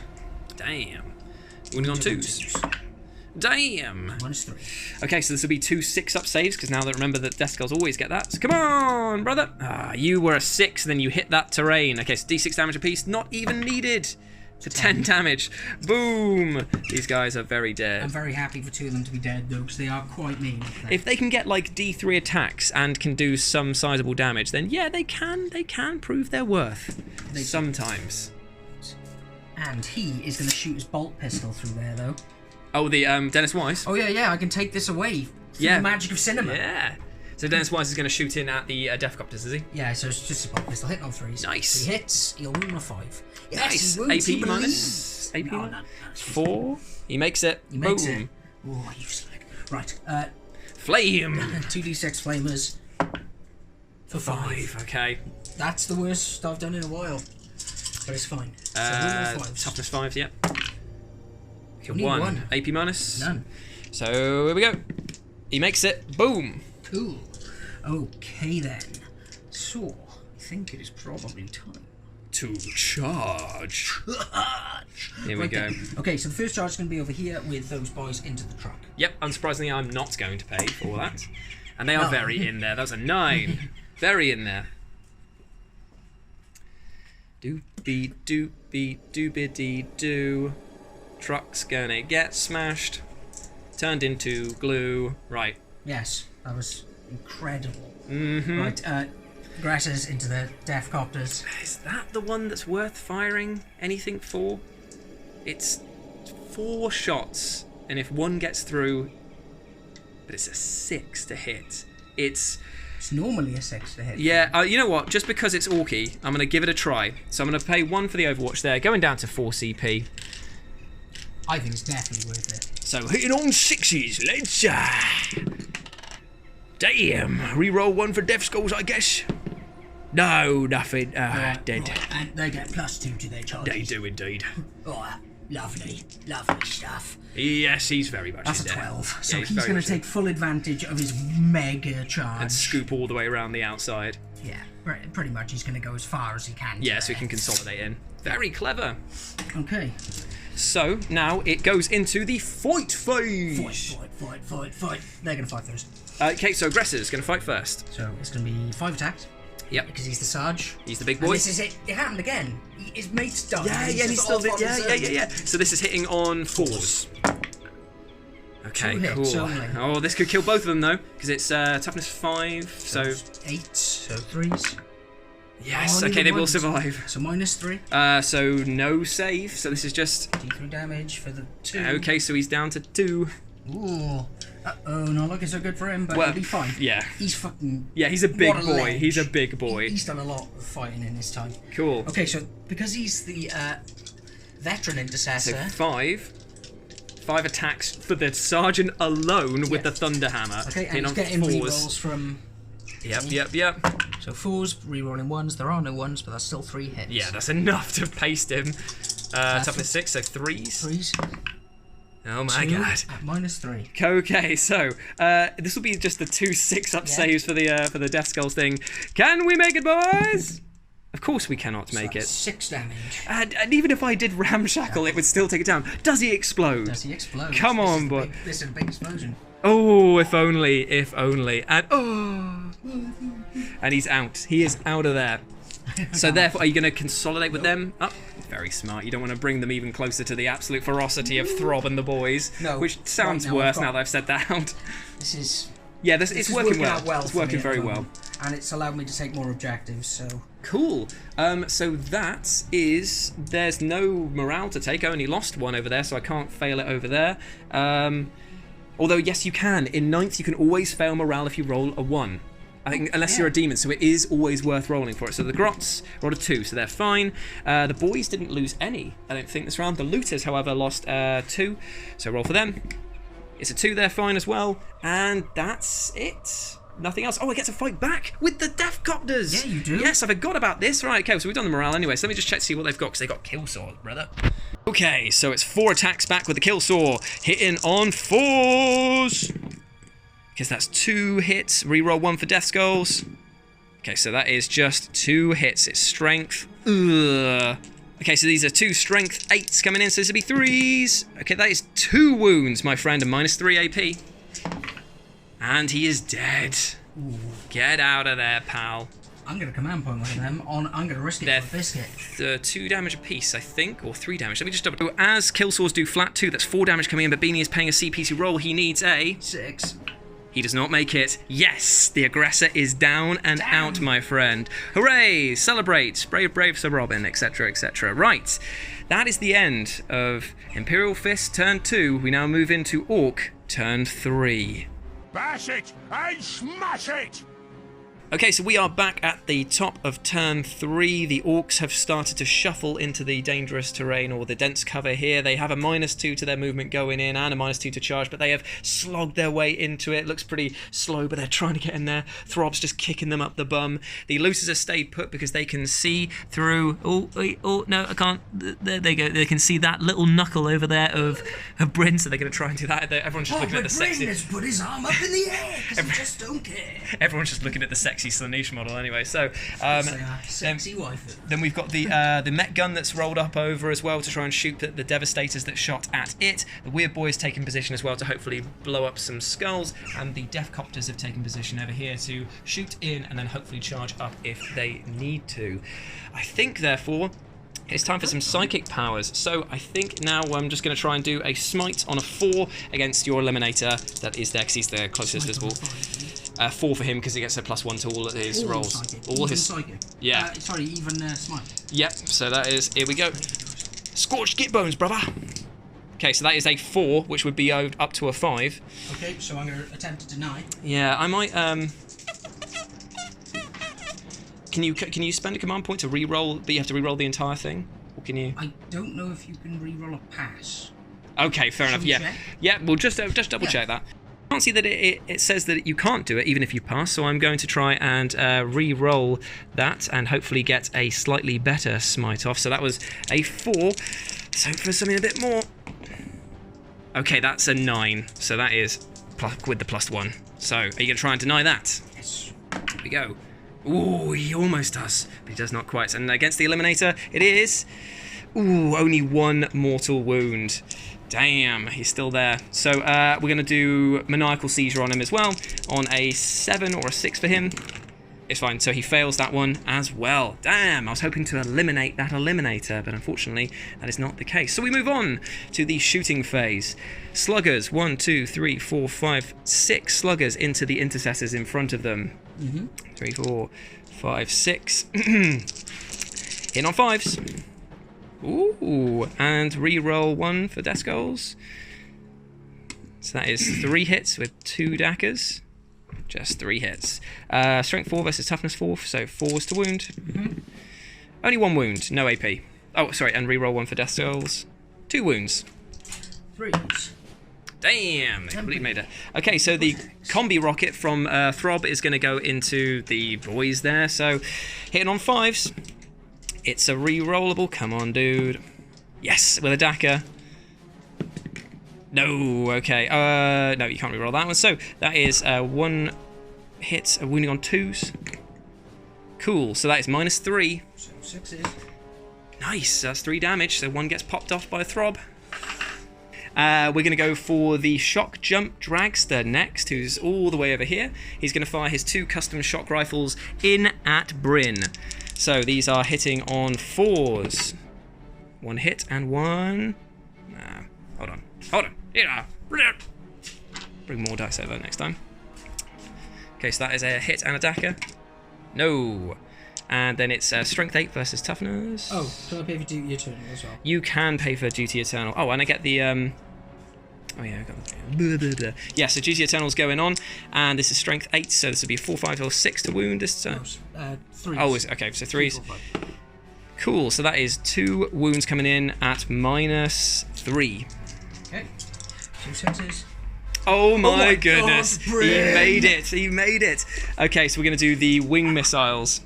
Damn. Wounding on 2s. Damn. -3. Okay, so this will be 2 6-up saves, because now that remember that Death Skulls always get that. So come on, brother. Ah, you were a 6, and then you hit that terrain. Okay, so D6 damage apiece, not even needed. For 10 damage. Boom. These guys are very dead. I'm very happy for 2 of them to be dead, though, because they are quite mean. If they can get like D3 attacks and can do some sizable damage, then yeah, they can prove their worth. Sometimes. And he is going to shoot his bolt pistol through there, though. Oh, the Dennis Wise? Oh, yeah, I can take this away. Through the magic of cinema. Yeah. So Dennis Wise is going to shoot in at the Deathcopters, is he? Yeah, so it's just a bolt pistol, hitting on 3s. Nice. He hits, he'll wound on a 5. Yes, Nice. he wounds, he AP believes. minus? AP No, minus? no. 4. He makes it. He makes Boom. it. Oh, you slag. Right, Flame. 2d6 flamers for 5. Okay. That's the worst I've done in a while. But it's fine. So Toughness 5s, yep. Okay, need 1. AP minus? None. So here we go. He makes it. Boom. Cool. Okay then. So, I think it is probably time to charge. Here we go. then. Okay, so the first charge is going to be over here with those boys into the truck. Yep, unsurprisingly, I'm not going to pay for that. And they are very in there. That was a 9. Very in there. Doopy doopy doobity doo. Truck's gonna get smashed. Turned into glue. Right. Yes, that was incredible. Mm-hmm. Right, aggressors into the Deathcopters. Is that the one that's worth firing anything for? It's 4 shots, and if one gets through, but it's a 6 to hit. It's normally a 6 to hit. Yeah, you know what? Just because it's Orky, I'm going to give it a try. So I'm going to pay 1 for the Overwatch there, going down to 4 CP. I think it's definitely worth it. So hitting on 6s, let's damn, reroll 1 for Death Skulls, I guess. No, nothing. Dead. Right, and they get +2 to their charges. They do indeed. Oh, lovely stuff. Yes, he's very much That's in a there. 12. So Yeah, he's going to take full advantage of his mega charge. And scoop all the way around the outside. Yeah, pretty much he's going to go as far as he can. Yeah, so he can consolidate in. Very clever. Okay. So now it goes into the fight phase. Fight. They're going to fight first. Okay, so Aggressor's going to fight first. So it's going to be 5 attacks. Yep. Because he's the Sarge. He's the big And boy. this is it. It happened again. His mate's done. Yeah, and he's still yeah. So this is hitting on 4s. Okay, 2 hits cool. only. Oh, this could kill both of them though, because it's toughness 5. So 8. So 3s. yes, Oh, okay, they will ones. survive. So -3. So no save. So this is just D3 damage for the 2. okay. So he's down to 2. Ooh. Uh-oh, not looking so good for him, but Well, he'll be fine. yeah. He's fucking... Yeah, he's a big what a boy. ledge. He's a big boy. He's done a lot of fighting in his time. Cool. Okay, so because he's the veteran So intercessor... 5 attacks for the sergeant alone with the Thunderhammer. Okay, and hitting he's on getting 4s. rerolls from... Yep. So 4s, rerolling 1s. There are no 1s, but that's still 3 hits. Yeah, that's enough to paste him. Toughness 6, so 3s. 3s. Oh my 2 god. at -3. Okay, so this will be just the 2 6-up saves for the Death Skulls thing. Can we make it, boys? Of course we cannot make it. 6 damage. And even if I did ramshackle, it would still take it down. Does he explode? Does he explode? Come on, boy. This is a big explosion. Oh, if only. And and he's out. He is out of there. So therefore, are you going to consolidate with them? Oh, very smart. You don't want to bring them even closer to the absolute ferocity of Throb and the boys. No. Which sounds Right now, worse I've got- now that I've said that out. This is... Yeah, This it's is working well. out well It's for me working at the very well. moment, and it's allowed me to take more objectives, so... Cool. So that is... There's no morale to take. I only lost one over there, so I can't fail it over there. Although, yes, you can. In 9th, you can always fail morale if you roll a 1. I think, unless you're a demon, so it is always worth rolling for it. So the Grots rolled a 2, so they're fine. The boys didn't lose any, I don't think, this round. The looters, however, lost 2, so roll for them. It's a 2, they're fine as well. And that's it. Nothing else. Oh, I get to fight back with the Death Copters. Yeah, you do. Yes, I forgot about this. Right, okay, so we've done the morale anyway. So let me just check to see what they've got, because they've got kill saws, brother. Okay, so it's 4 attacks back with the kill saw, hitting on 4s. Because that's 2 hits. Reroll 1 for death skulls. Okay, so that is just 2 hits. It's strength. Ugh. Okay, so these are 2 strength 8s coming in, so this will be 3s. Okay, that is 2 wounds, my friend, and minus 3 AP. And he is dead. Ooh. Get out of there, pal. I'm going to command point one of them. I'm going to risk it for a biscuit. 2 damage apiece, I think, or 3 damage. Let me just double. So as kill saws do flat 2, that's 4 damage coming in, but Beanie is paying a CP to roll. He needs a 6. He does not make it. Yes, the aggressor is down and out, my friend. Hooray! Celebrate! Brave, brave Sir Robin, etc., etc. Right, that is the end of Imperial Fists turn 2. We now move into Orc turn 3. Bash it and smash it! Okay, so we are back at the top of turn 3. The Orcs have started to shuffle into the dangerous terrain or the dense cover here. They have a -2 to their movement going in and a -2 to charge, but they have slogged their way into it. Looks pretty slow, but they're trying to get in there. Throb's just kicking them up the bum. The looters have stayed put because they can see through... Oh, no, I can't. There they go. They can see that little knuckle over there of Bryn, so they're going to try and do that. Everyone's just looking at the sexy... Bryn has put his arm up in the air because he just don't care. Everyone's just looking at the sexy Slaanesh model anyway. So sexy wife. then we've got the Met gun that's rolled up over as well to try and shoot the Devastators that shot at it. The Weird Boys taking position as well to hopefully blow up some skulls, and the Death Copters have taken position over here to shoot in and then hopefully charge up if they need to. I think therefore it's time for some psychic powers. So I think now I'm just going to try and do a smite on a 4 against your Eliminator that is there because he's the closest visible. 4 for him because he gets a +1 to all of his rolls. Psychic. All even his psychic. Yeah. Sorry, even smite. Yep. So that is. Here we go. Scorched git bones, brother. Okay, so that is a 4, which would be up to a 5. Okay, so I'm going to attempt to deny. Yeah, I might. Can you spend a command point to re-roll? But you have to re-roll the entire thing, or can you? I don't know if you can re-roll a pass. Okay, fair enough. Yeah, check? yeah. We'll just double check that. I can't see that it says that you can't do it even if you pass, so I'm going to try and re-roll that and hopefully get a slightly better smite off. So that was a 4. Let's hope for something a bit more. Okay, that's a 9. So that is with the +1. So are you going to try and deny that? Yes. Here we go. Ooh, he almost does, but he does not quite. And against the Eliminator, it is... Ooh, only 1 mortal wound. Damn, he's still there. So we're going to do Maniacal Seizure on him as well. On a 7 or a 6 for him. It's fine, so he fails that one as well. Damn, I was hoping to eliminate that Eliminator, but unfortunately that is not the case. So we move on to the shooting phase. Sluggers, 1, 2, 3, 4, 5, 6 sluggers into the intercessors in front of them. 3, 4, 5, 6. In on 5s. Ooh, and re-roll 1 for death skulls. So that is 3 hits with 2 daggers. Just 3 hits. Strength 4 versus toughness 4, so 4s to wound. Only 1 wound, no AP. Oh, sorry, and re-roll 1 for death skulls. 2 wounds. 3s. Damn, they completely made it. Okay, so the combi rocket from Throb is going to go into the boys there. So hitting on 5s. It's a re-rollable. Come on, dude. Yes, with a dagger. No, okay. No, you can't re-roll that one. So that is 1 hit, a wounding on 2s. Cool, so that is -3. So 6s. Nice, that's 3 damage. So 1 gets popped off by Throb. We're going to go for the Shock Jump Dragster next, who's all the way over here. He's going to fire his 2 custom shock rifles in at Bryn. So these are hitting on 4s. 1 hit and 1... Nah, hold on. Yeah. Bring more dice over next time. Okay, so that is a hit and a dagger. No. And then it's strength 8 versus toughness. Oh, can I pay for Duty Eternal as well? You can pay for Duty Eternal. Oh, and I get the... Oh yeah, I got the... Yeah, so Duty Eternal's going on. And this is strength 8, so this will be 4, 5, or 6 to wound this time. 3. Oh, okay, so 3s. 3, 4, 5. Cool, so that is 2 wounds coming in at -3. Okay. 2 6s. Oh my God, goodness, he Bryn. made it, he made it. Okay, so we're going to do the wing missiles.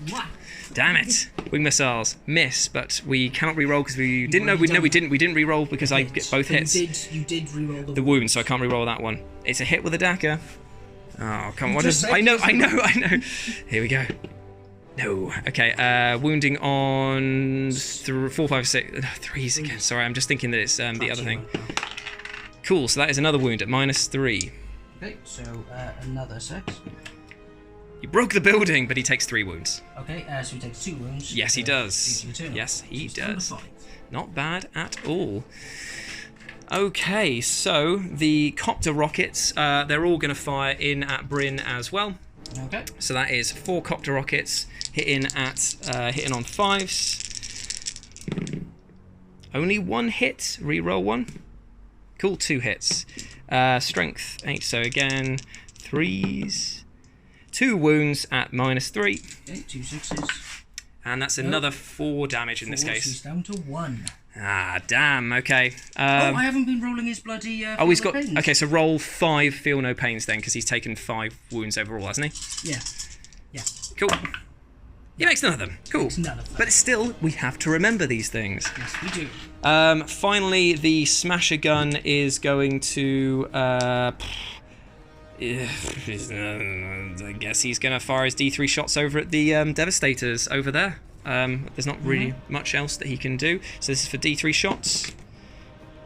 What? Damn it, wing missiles, miss, but we cannot re-roll because we didn't know, already we done didn't re-roll because I get both hits. You did re-roll The wound, so I can't re-roll that one. It's a hit with a dagger. Oh, come on, what just is... said I know. you Here we go. No. Okay, wounding on 4, 5, 6... 3s again, sorry, I'm just thinking that it's the other thing. Cool, so that is another wound at -3. Okay, so another 6. He broke the building, but he takes 3 wounds. Okay, so he takes 2 wounds. Yes, he does. Duty Eternal. Yes, he So still does. the 5. Not bad at all. Okay, so the copter rockets, they're all going to fire in at Bryn as well. Okay. So that is 4 copter rockets hitting on 5s. Only 1 hit. Reroll 1. Cool, 2 hits. Strength 8. So again, 3s. 2 wounds at -3. Okay, 2 6s. And that's another 4 damage in this 4, so case. he's down to 1. Ah, damn. Okay. I haven't been rolling his bloody. Oh, he's Feel got... No Pains. Okay, so roll 5 feel no pains then, because he's taken 5 wounds overall, hasn't he? Yeah. Yeah. Cool. He makes none of them. Cool. Makes none of them. But still, we have to remember these things. Yes, we do. Finally, the smasher gun is going to... I guess he's going to fire his D3 shots over at the Devastators over there. There's not really much else that he can do. So this is for D3 shots.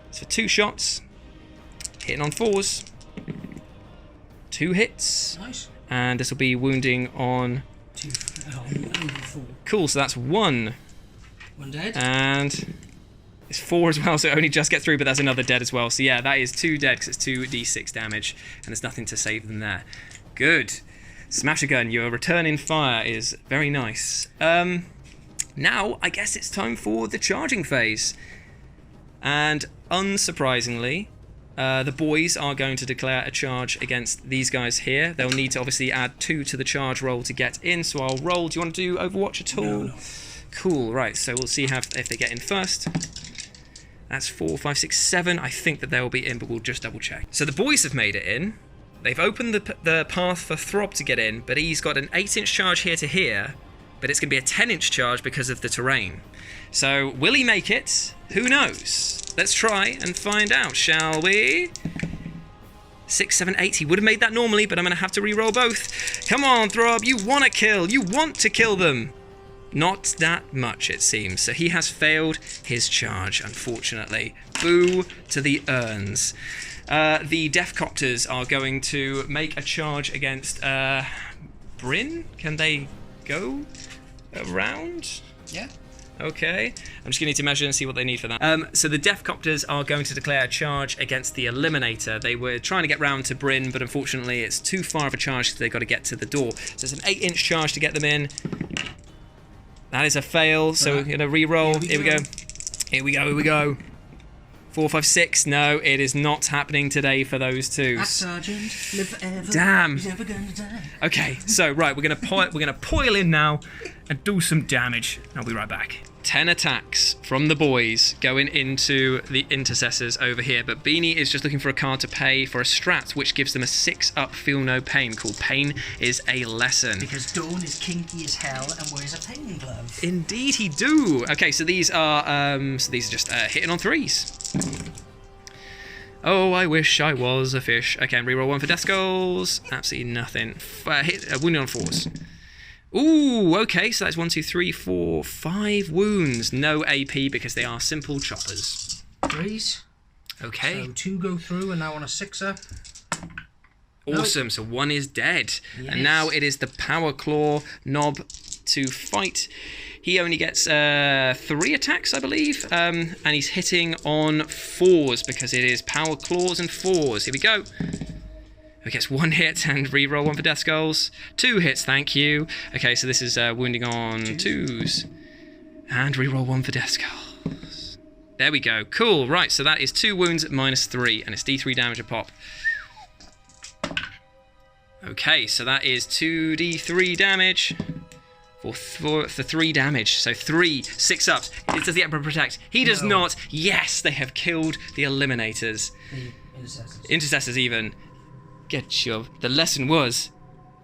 It's for 2 shots. Hitting on 4s. 2 hits. Nice. And this will be wounding on... 2. Oh, over 4. Cool, so that's 1. 1 dead. And it's 4 as well, so it only just gets through, but that's another dead as well. So yeah, that is 2 dead, because it's 2d6 damage, and there's nothing to save them there. Good. Smasher gun, your return in fire is very nice. Now, I guess it's time for the charging phase. And unsurprisingly, the boys are going to declare a charge against these guys here. They'll need to obviously add 2 to the charge roll to get in, so I'll roll. Do you want to do Overwatch at all? No. Cool, right, so we'll see if they get in first. That's 4, 5, 6, 7. I think that they'll be in, but we'll just double check. So the boys have made it in. They've opened the path for Throb to get in, but he's got an 8-inch charge here to here, but it's going to be a 10-inch charge because of the terrain. So will he make it? Who knows? Let's try and find out, shall we? 6, 7, 8. He would have made that normally, but I'm going to have to re-roll both. Come on, Throb. You want to kill. You want to kill them. Not that much, it seems. So he has failed his charge, unfortunately. Boo to the urns. The Deathcopters are going to make a charge against Bryn. Can they go around? Yeah. Okay. I'm just going to need to measure and see what they need for that. So the Deathcopters are going to declare a charge against the Eliminator. They were trying to get round to Bryn, but unfortunately it's too far of a charge because they've got to get to the door. So it's an 8-inch charge to get them in. That is a fail, so we're going to re-roll. Here we go. Here we go, here we go. 4, 5, 6. No, it is not happening today for those two. Act Sergeant, live forever. Damn. He's never gonna die. Okay, so right, we're gonna poil in now and do some damage. I'll be right back. 10 attacks from the boys going into the intercessors over here, but Beanie is just looking for a card to pay for a strat, which gives them a 6-up Feel No Pain, called Pain is a Lesson. Because Dawn is kinky as hell and wears a pain glove. Indeed he do. Okay, so these are just hitting on 3s. Oh, I wish I was a fish. Okay, and reroll 1 for death skulls. Absolutely nothing. Wounding on 4s. Ooh, okay, so that's 1, 2, 3, 4, 5 wounds. No AP because they are simple choppers. 3s. Okay. So 2 go through and now on a 6er. Awesome, so 1 is dead. Yes. And now it is the Power Claw Knob to fight. He only gets 3 attacks, I believe. And he's hitting on 4s because it is Power Claws and 4s. Here we go. Who gets 1 hit and reroll 1 for death skulls. 2 hits, thank you. Okay, so this is wounding on 2s. And reroll 1 for death skulls. There we go. Cool. Right, so that is 2 wounds at -3, and it's D3 damage a pop. Okay, so that is 2d3 damage for 3 damage. So 3 6-ups. Does the Emperor protect? He does not. Yes, they have killed the Eliminators. The intercessors. Intercessors even. Get your... The lesson was,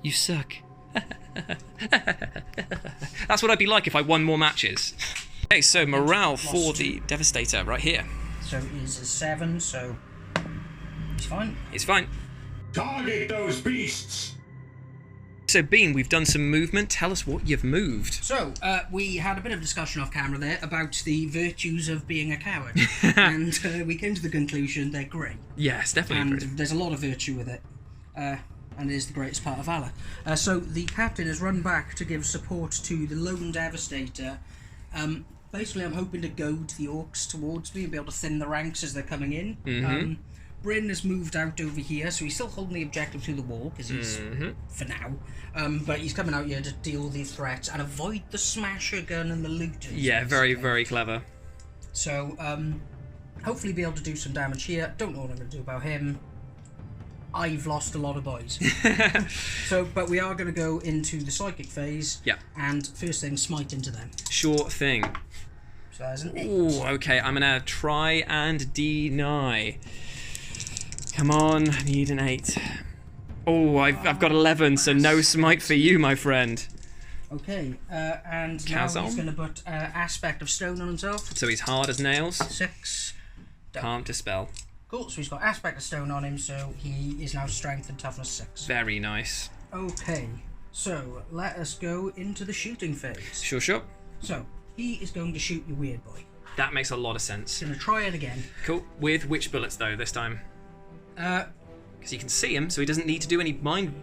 you suck. That's what I'd be like if I won more matches. Okay, so morale for the Devastator right here. So it is a 7, so he's fine. It's fine. Target those beasts! So, Bean, we've done some movement. Tell us what you've moved. So, we had a bit of discussion off camera there about the virtues of being a coward. And we came to the conclusion they're great. Yes, definitely. And there's a lot of virtue with it. And it is the greatest part of Valor. So the captain has run back to give support to the lone Devastator. Basically, I'm hoping to goad the Orks towards me and be able to thin the ranks as they're coming in. Bryn has moved out over here, so he's still holding the objective to the wall, because he's, for now, but he's coming out here to deal the threats and avoid the smasher gun and the looters. Yeah, very, very clever. So, hopefully be able to do some damage here. Don't know what I'm going to do about him. I've lost a lot of boys. But we are going to go into the psychic phase. Yeah. And first thing, smite into them. Sure thing. So there's an 8. Ooh, okay, I'm going to try and deny. Come on, I need an 8. Oh, I've got 11, so no smite for you, my friend. Okay, and now he's going to put Aspect of Stone on himself. So he's hard as nails. 6. Can't dispel. Cool, so he's got Aspect of Stone on him, so he is now Strength and Toughness 6. Very nice. Okay, so let us go into the shooting phase. Sure, sure. So, he is going to shoot your weird boy. That makes a lot of sense. He's going to try it again. Cool. With which bullets, though, this time? Because you can see him, so he doesn't need to do any mind...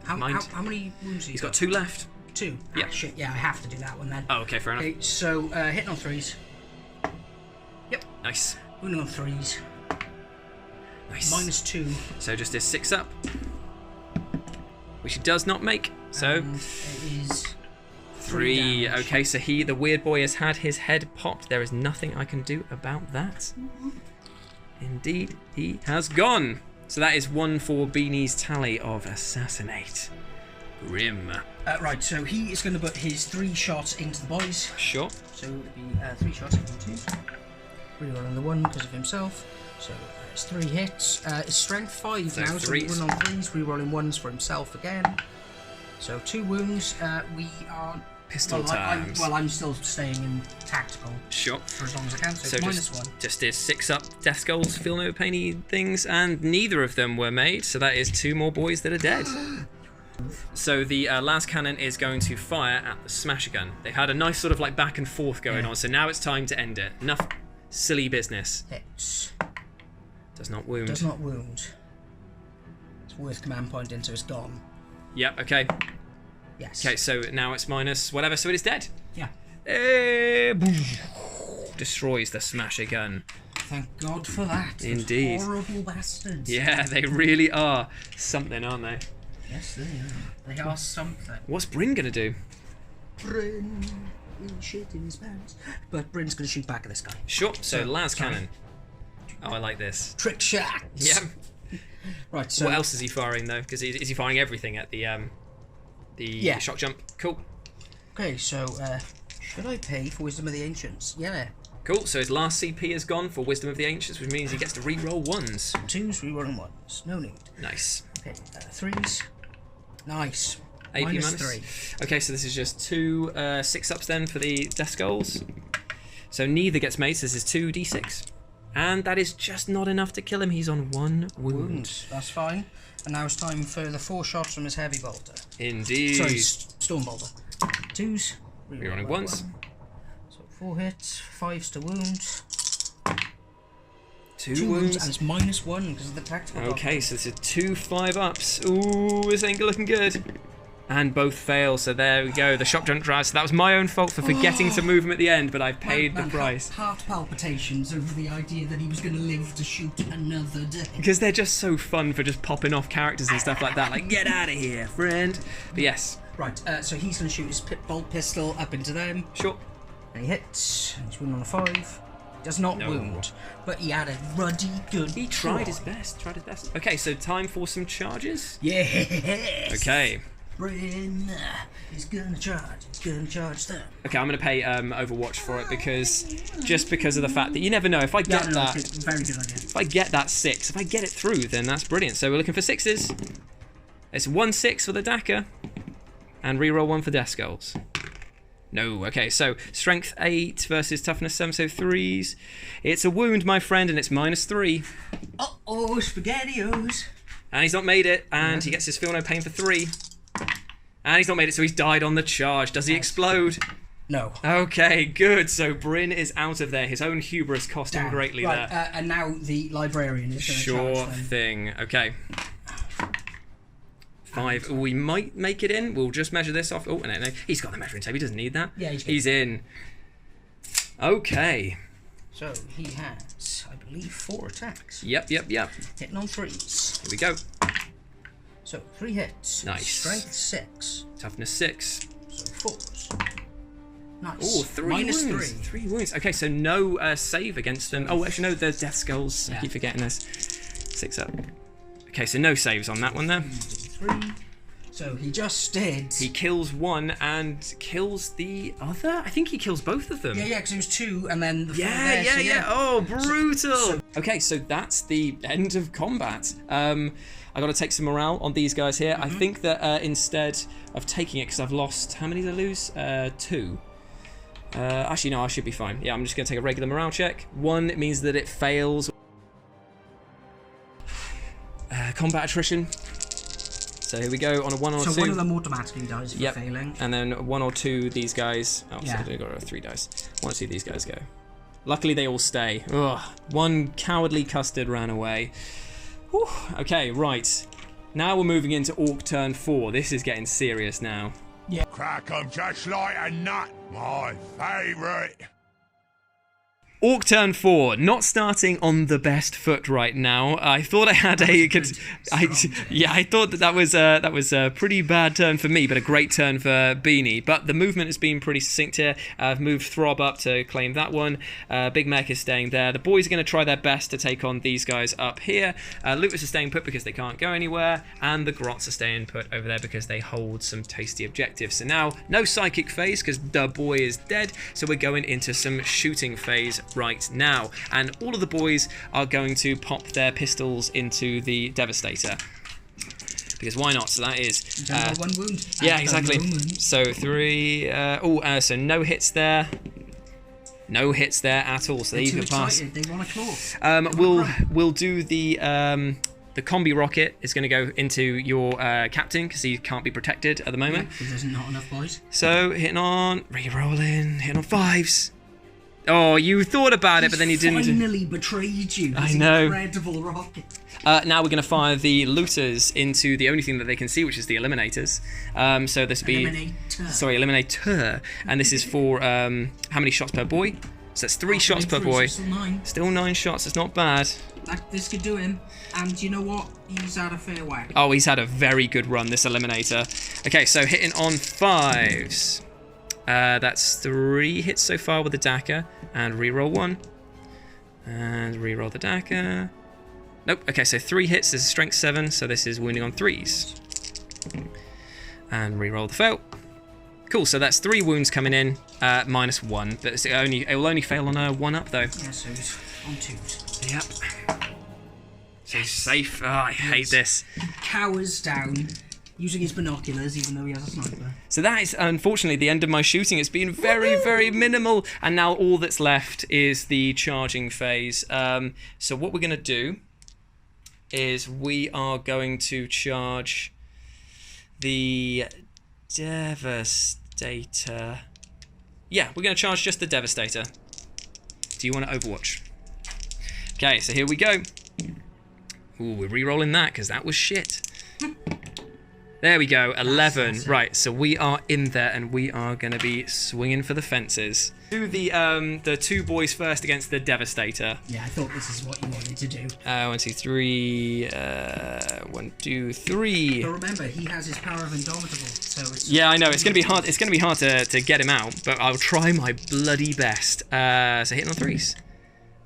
How many wounds He's got 2 left. 2? Yeah. Ah, shit, yeah, I have to do that one then. Oh, okay, fair enough. Okay, so, hitting on 3s. Yep. Nice. Wounding on 3s. Nice. -2. So just a 6-up. Which he does not make. So... And it is 3. damage. Okay, so the weird boy has had his head popped. There is nothing I can do about that. Indeed, he has gone. So that is 1 for Beanie's tally of Assassinate. Grim. Right, so he is going to put his 3 shots into the boys. Sure. So it would be 3 shots into 2. Rerolling the 1 because of himself. So it's 3 hits. It's Strength 5 So now, threes. so we run on 3s, rerolling 1s for himself again. So 2 wounds. We are... Pistol times. I'm still staying in tactical Sure. for as long as I can, so, So it's -1. just is 6-up death skulls, feel no painy things, and neither of them were made, so that is 2 more boys that are dead. So the last cannon is going to fire at the smasher gun. They've had a nice sort of like back and forth going on, so now it's time to end it. Enough silly business. Hits. Does not wound. Does not wound. It's worth command point into, it's gone. Yep, okay. Yes. Okay, so now it's minus whatever, so it is dead. Yeah. Destroys the smasher gun. Thank God for that. Those Indeed. horrible bastards. Yeah, they really are something, aren't they? Yes, they are. They are something. What's Bryn gonna do? Bryn will shit in his pants. But Bryn's going to shoot back at this guy. Sure, so So, las sorry. cannon. Oh, I like this. Trick shots. Yeah. Right, so... What else is he firing, though? Because is he firing everything at the Yeah. shock jump? Cool. Okay, so, should I pay for Wisdom of the Ancients? Yeah. Cool, so his last CP is gone for Wisdom of the Ancients, which means he gets to re-roll 1s. 2s, rerolling 1s. No need. Nice. Okay, 3s. Nice. AP minus minus 3. Okay, so this is just 2 6-ups then for the death skulls. So neither gets made, so this is 2d6. And that is just not enough to kill him. He's on 1 wound. That's fine. And now it's time for the 4 shots from his heavy bolter. Indeed. Sorry, storm bolter. 2s. Rerolling 1s. So 4 hits, 5s to wound. 2 wounds, wounds. and it's -1 because of the tactical. Okay, so this is 2 5-ups. Ooh, this ain't looking good. And both fail, so there we go. The shock jump drive. So that was my own fault for forgetting to move him at the end, but I've paid the price. Heart palpitations over the idea that he was going to live to shoot another day. Because they're just so fun for just popping off characters and stuff like that. Like, get out of here, friend. But yes. Right, so he's going to shoot his bolt pistol up into them. Sure. And he hits. And he's wounded on a 5. Does not wound, but he had a ruddy good He tried his best, Okay, so time for some charges? Yes! Okay. Bryn, he's gonna charge them. Okay, I'm gonna pay Overwatch for it just because of the fact that you never know. If I get that, very good idea. If I get that 6, if I get it through, then that's brilliant. So we're looking for 6s. It's 1-6 for the Daka, and reroll 1 for Death Skulls. No, okay, so strength 8 versus toughness 7, so 3s. It's a wound, my friend, and it's -3. Uh-oh, SpaghettiOs. And he's not made it, and he gets his feel no pain for 3. And he's not made it, so he's died on the charge. Does he explode? No. Okay, good. So Bryn is out of there. His own hubris cost him greatly right, there. And now the librarian is going to Sure charge them. thing. Okay. 5. We might make it in. We'll just measure this off. Oh, no. He's got the measuring tape. He doesn't need that. Yeah, he's in. Okay. So he has, I believe, 4 attacks. Yep. Hitting on 3s. Here we go. So 3 hits. Nice. Strength 6. Toughness 6. So 4s. Nice. Oh, 3 wounds. 3 wounds. Okay, so no save against them. Oh, actually, no, the Death Skulls. Yeah. I keep forgetting this. 6 up. Okay, so no saves on that one there. 3. So he just did. He kills one and kills the other? I think he kills both of them. Yeah, because it was 2 and then the 4 there, Yeah. so yeah. Oh, brutal. Okay, so that's the end of combat. I got to take some morale on these guys here. I think that instead of taking it, because I've lost, how many did I lose? 2. Actually, no, I should be fine. Yeah, I'm just going to take a regular morale check. 1 means that it fails. Combat attrition. So here we go on a 1 or 2. So one of them automatically dies for failing. And then 1 or 2 these guys. Oh, so I got 3 dice. 1 or 2 these guys go. Luckily they all stay. Ugh. 1 cowardly custard ran away. Whew. Okay, right. Now we're moving into Orc turn 4. This is getting serious now. Yeah. Crack 'em just like a nut, my favourite. Orc turn 4, not starting on the best foot right now. I thought I had I thought that was a pretty bad turn for me, but a great turn for Beanie. But the movement has been pretty succinct here. I've moved Throb up to claim that one. Big Mech is staying there. The boys are going to try their best to take on these guys up here. Lucas is staying put because they can't go anywhere, and the Grots are staying put over there because they hold some tasty objectives. So now, no psychic phase because the boy is dead. So we're going into some shooting phase right now, and all of the boys are going to pop their pistols into the Devastator because why not? So that is 1 wound. yeah, exactly. So 3 so no hits there. No hits there at all, so you can pass. They want a claw. We'll do the combi rocket is going to go into your captain because he can't be protected at the moment. Because there's not enough boys. So hitting on, re-rolling, hitting on 5s. Oh, you thought about it, but then you didn't. Finally betrayed you. I know. Incredible rocket. Now we're going to fire the looters into the only thing that they can see, which is the eliminators. So this will be eliminator, and this is for how many shots per boy? So that's 3 shots per boy. Still 9 shots. It's not bad. This could do him. And you know what? He's had a fair whack. Oh, he's had a very good run, this eliminator. Okay, so hitting on 5s. That's 3 hits so far with the Daka, and reroll 1, and reroll the Daka. Nope. Okay, so 3 hits. This is strength 7, so this is wounding on 3s, and reroll the fail. Cool. So that's 3 wounds coming in, -1, but it will only fail on a 1-up though. Yeah, so he's on 2s. Yep. So he's safe. Oh, I hate this. He cowers down. Using his binoculars, even though he has a sniper. So that is, unfortunately, the end of my shooting. It's been very, very minimal. And now all that's left is the charging phase. So what we're going to do is we are going to charge the Devastator. Yeah, we're going to charge just the Devastator. Do you want to Overwatch? Okay, so here we go. Ooh, we're re-rolling that because that was shit. There we go, 11. Right, so we are in there, and we are going to be swinging for the fences. Do the two boys first against the Devastator. Yeah, I thought this is what you wanted to do. 1, 2, 3. 1, 2, 3. But remember, he has his power of Indomitable, so it's... Yeah, I know, it's going to be hard. It's going to be hard to get him out, but I'll try my bloody best. So hitting on 3s.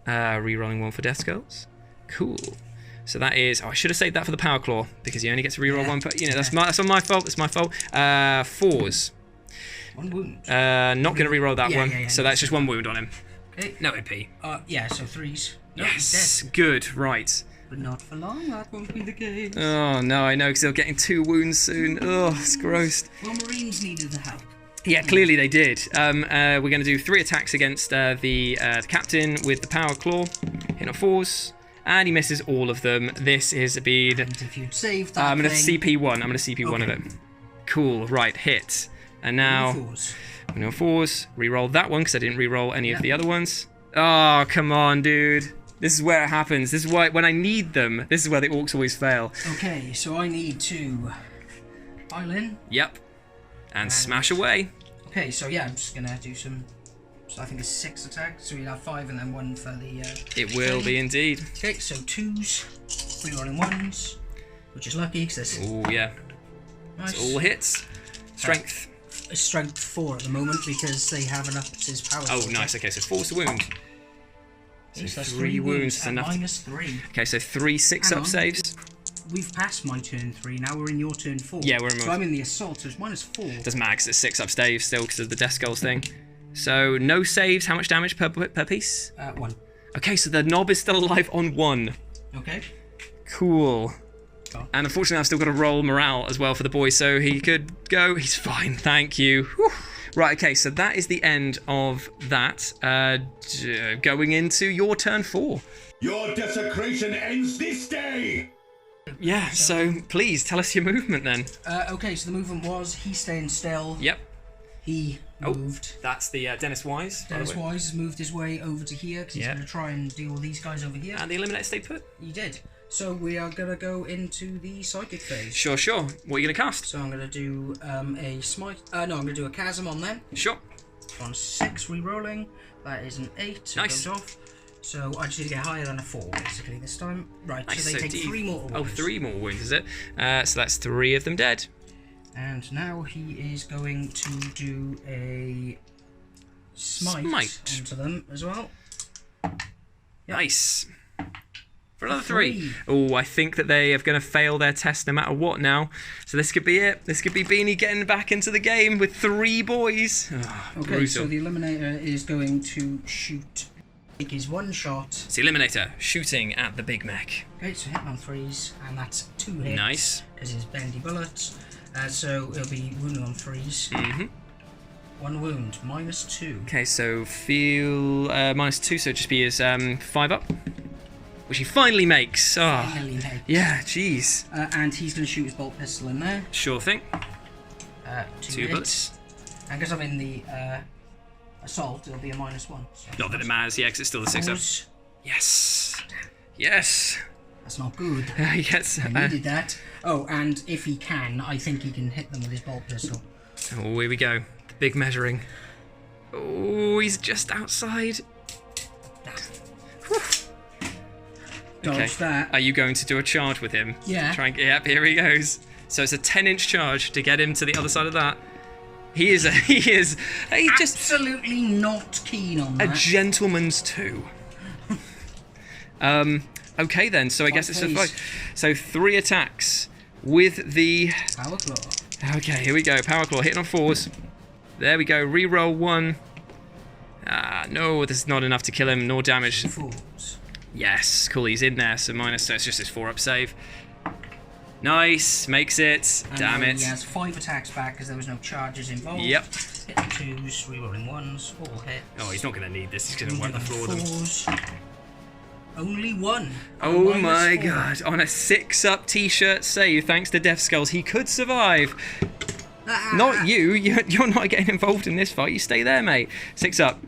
Rerolling 1 for Death Skulls. Cool. So that is... Oh, I should have saved that for the Power Claw, because you only get to reroll 1 per... You know, that's my fault. It's my fault. 4s. 1 wound. Not going to reroll that one. Yeah, so that's just 1 wound on him. Okay. No MP. Yeah, so 3s. No, Yes, he's dead. good, right. But not for long, that won't be the case. Oh, no, I know, because they're getting 2 wounds soon. Oh, it's gross. Well, Marines needed the help. Yeah, clearly they did. We're going to do 3 attacks against the Captain with the Power Claw. Hitting on 4s. And he misses all of them. This is a bead. And if you'd saved that I'm going to CP1. I'm going to CP1 of it. Cool, right, hit. And now... 4s. I'm going 4s. Reroll that one, because I didn't reroll any of the other ones. Oh, come on, dude. This is where it happens. This is why, when I need them, this is where the Orks always fail. Okay, so I need to pile in. Yep. And smash away. Okay, so yeah, I'm just going to do some... So I think it's 6 attacks, so we'll have 5 and then 1 for the... It will be indeed. Okay, so 2s, rerolling 1s, which is lucky, because there's... Oh, yeah. Nice. It's all hits. Strength. It's strength 4 at the moment, because they haven't upped his power. Oh, nice. Okay, so 4's the wound. So Yes, that's 3 wounds is and enough. -3. Okay, so 3 6-up Hang on. saves. We've passed my turn 3, now we're in your turn 4. Yeah, we're in So I'm in the assault, so it's -4. Doesn't matter, 'cause it's 6-up saves still, because of the Death Skulls thing. So, no saves. How much damage per piece? 1. Okay, so the knob is still alive on 1. Okay. Cool. Oh. And unfortunately, I've still got to roll morale as well for the boy, so he could go. He's fine, thank you. Whew. Right, okay, so that is the end of that. Going into your turn 4. Your desecration ends this day! Yeah, so please tell us your movement then. Okay, so the movement was he staying still. Yep. He moved. That's the Dennis Wise. by the Dennis way. Wise has moved his way over to here because he's Yeah. going to try and deal with these guys over here. And the Eliminate Stay Put. He did. So we are going to go into the psychic phase. Sure. What are you going to cast? So I'm going to do a smite. No, I'm going to do a chasm on them. Sure. On 6 re-rolling. That is an 8. So Nice. it goes off. So I just need to get higher than a 4 basically this time. Right, Nice, so they take do you- 3 more wounds. Oh, 3 more wounds, is it? So that's 3 of them dead. And now he is going to do a smite onto them as well. Nice. For another 3. 3. Oh, I think that they are going to fail their test no matter what now. So this could be it. This could be Beanie getting back into the game with 3 boys. Oh, Okay, brutal. so the Eliminator is going to shoot. Take his 1 shot. It's the Eliminator shooting at the Big Mech. Okay, so hitting on 3s, and that's 2 hits. Nice. Because his bendy bullets. So it'll be wounding on 3s. Mm-hmm. 1 wound, -2. Okay, so feel -2, so just be his 5 up. Which he finally makes. Oh, Finally makes. yeah, jeez. And he's going to shoot his bolt pistol in there. Sure thing. 2 2 bullets. And because I'm in the assault, it'll be a -1. So Not that it matters, yeah, because it's still the 6 up. Yes. Yes. That's not good. Yes. I needed that. Oh, and if he can, I think he can hit them with his bolt pistol. Oh, here we go. The big measuring. Oh, he's just outside. Dodge that. Are you going to do a charge with him? Yeah. Yep, here he goes. So it's a 10-inch charge to get him to the other side of that. He's just Absolutely not keen on a that. gentleman's 2. Okay then, so I guess it's a 5. So 3 attacks with the... Power claw. Okay, here we go. Power Claw hitting on 4s. There we go. Reroll 1. No, this is not enough to kill him, nor damage. 4s. Yes, cool, he's in there, so so it's just his 4-up save. Nice, makes it. And Damn then it. He has 5 attacks back because there was no charges involved. Yep. Hitting 2s, rerolling 1s, all hit. Oh, he's not going to need this, he's going to wipe the floor with them. 4s. Only 1. Oh my -4. god, on a 6-up t-shirt save, thanks to Death Skulls, he could survive. Not you, you're not getting involved in this fight, you stay there, mate. 6 up.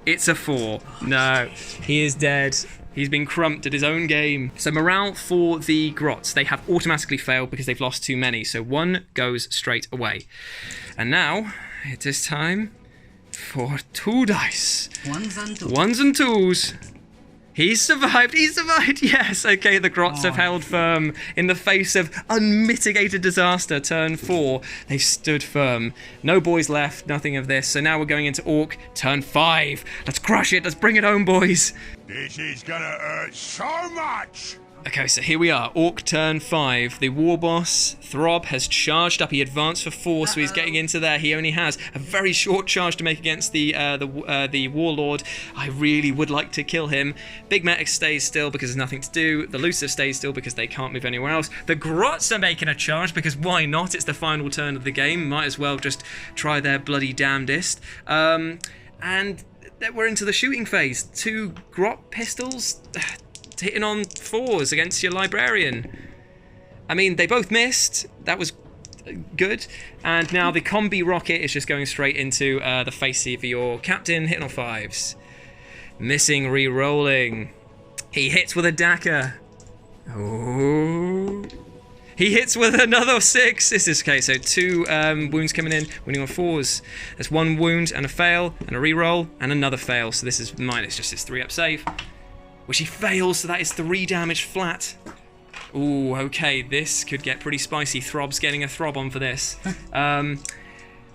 It's a 4. No, he is dead. He's been crumped at his own game. So morale for the Grots. They have automatically failed because they've lost too many. So 1 goes straight away. And now it is time for 2 dice. 1s and 2s. 1s and 2s. He's survived, yes! Okay, the Grots have held firm in the face of unmitigated disaster. Turn 4, they've stood firm. No boys left, nothing of this. So now we're going into Orc, turn 5. Let's crush it, let's bring it home, boys. This is gonna hurt so much! Okay, so here we are, Orc turn 5. The warboss, Throb, has charged up. He advanced for 4, so he's getting into there. He only has a very short charge to make against the warlord. I really would like to kill him. Big Medic stays still because there's nothing to do. The Lucifer stays still because they can't move anywhere else. The Grots are making a charge because why not? It's the final turn of the game. Might as well just try their bloody damnedest. And we're into the shooting phase. 2 Grot pistols hitting on 4s against your librarian. I mean, they both missed. That was good. And now the combi rocket is just going straight into the face of your captain, hitting on 5s. Missing, re-rolling. He hits with a dagger. Oh. He hits with another 6. This is okay. So 2 wounds coming in, winning on 4s. There's 1 wound and a fail, and a re-roll, and another fail. So this is minus just his 3-up save, which he fails, so that is 3 damage flat. Ooh, okay, this could get pretty spicy. Throb's getting a throb on for this.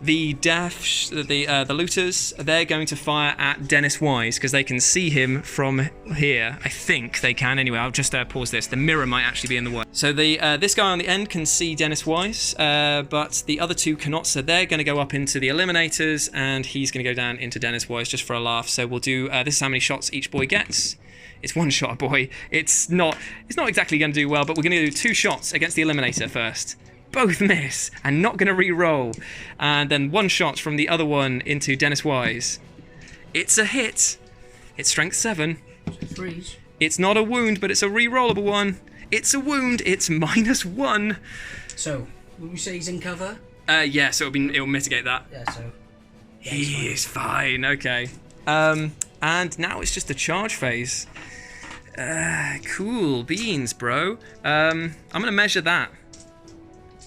The the looters, they're going to fire at Dennis Wise because they can see him from here. I think they can. Anyway, I'll just pause this. The mirror might actually be in the way. So this guy on the end can see Dennis Wise, but the other 2 cannot. So they're going to go up into the eliminators, and he's going to go down into Dennis Wise just for a laugh. So we'll do. This is how many shots each boy gets. It's 1 shot, boy. It's not exactly going to do well, but we're going to do 2 shots against the eliminator first. Both miss, and not going to re-roll. And then 1 shot from the other one into Dennis Wise. It's a hit. It's strength 7. 3s. It's not a wound, but it's a re-rollable one. It's a wound. It's -1. So, would we say he's in cover? Yeah, so it'll mitigate that. Yeah, so... Yeah, he is fine, okay. And now it's just the charge phase. Cool beans, bro. I'm going to measure that.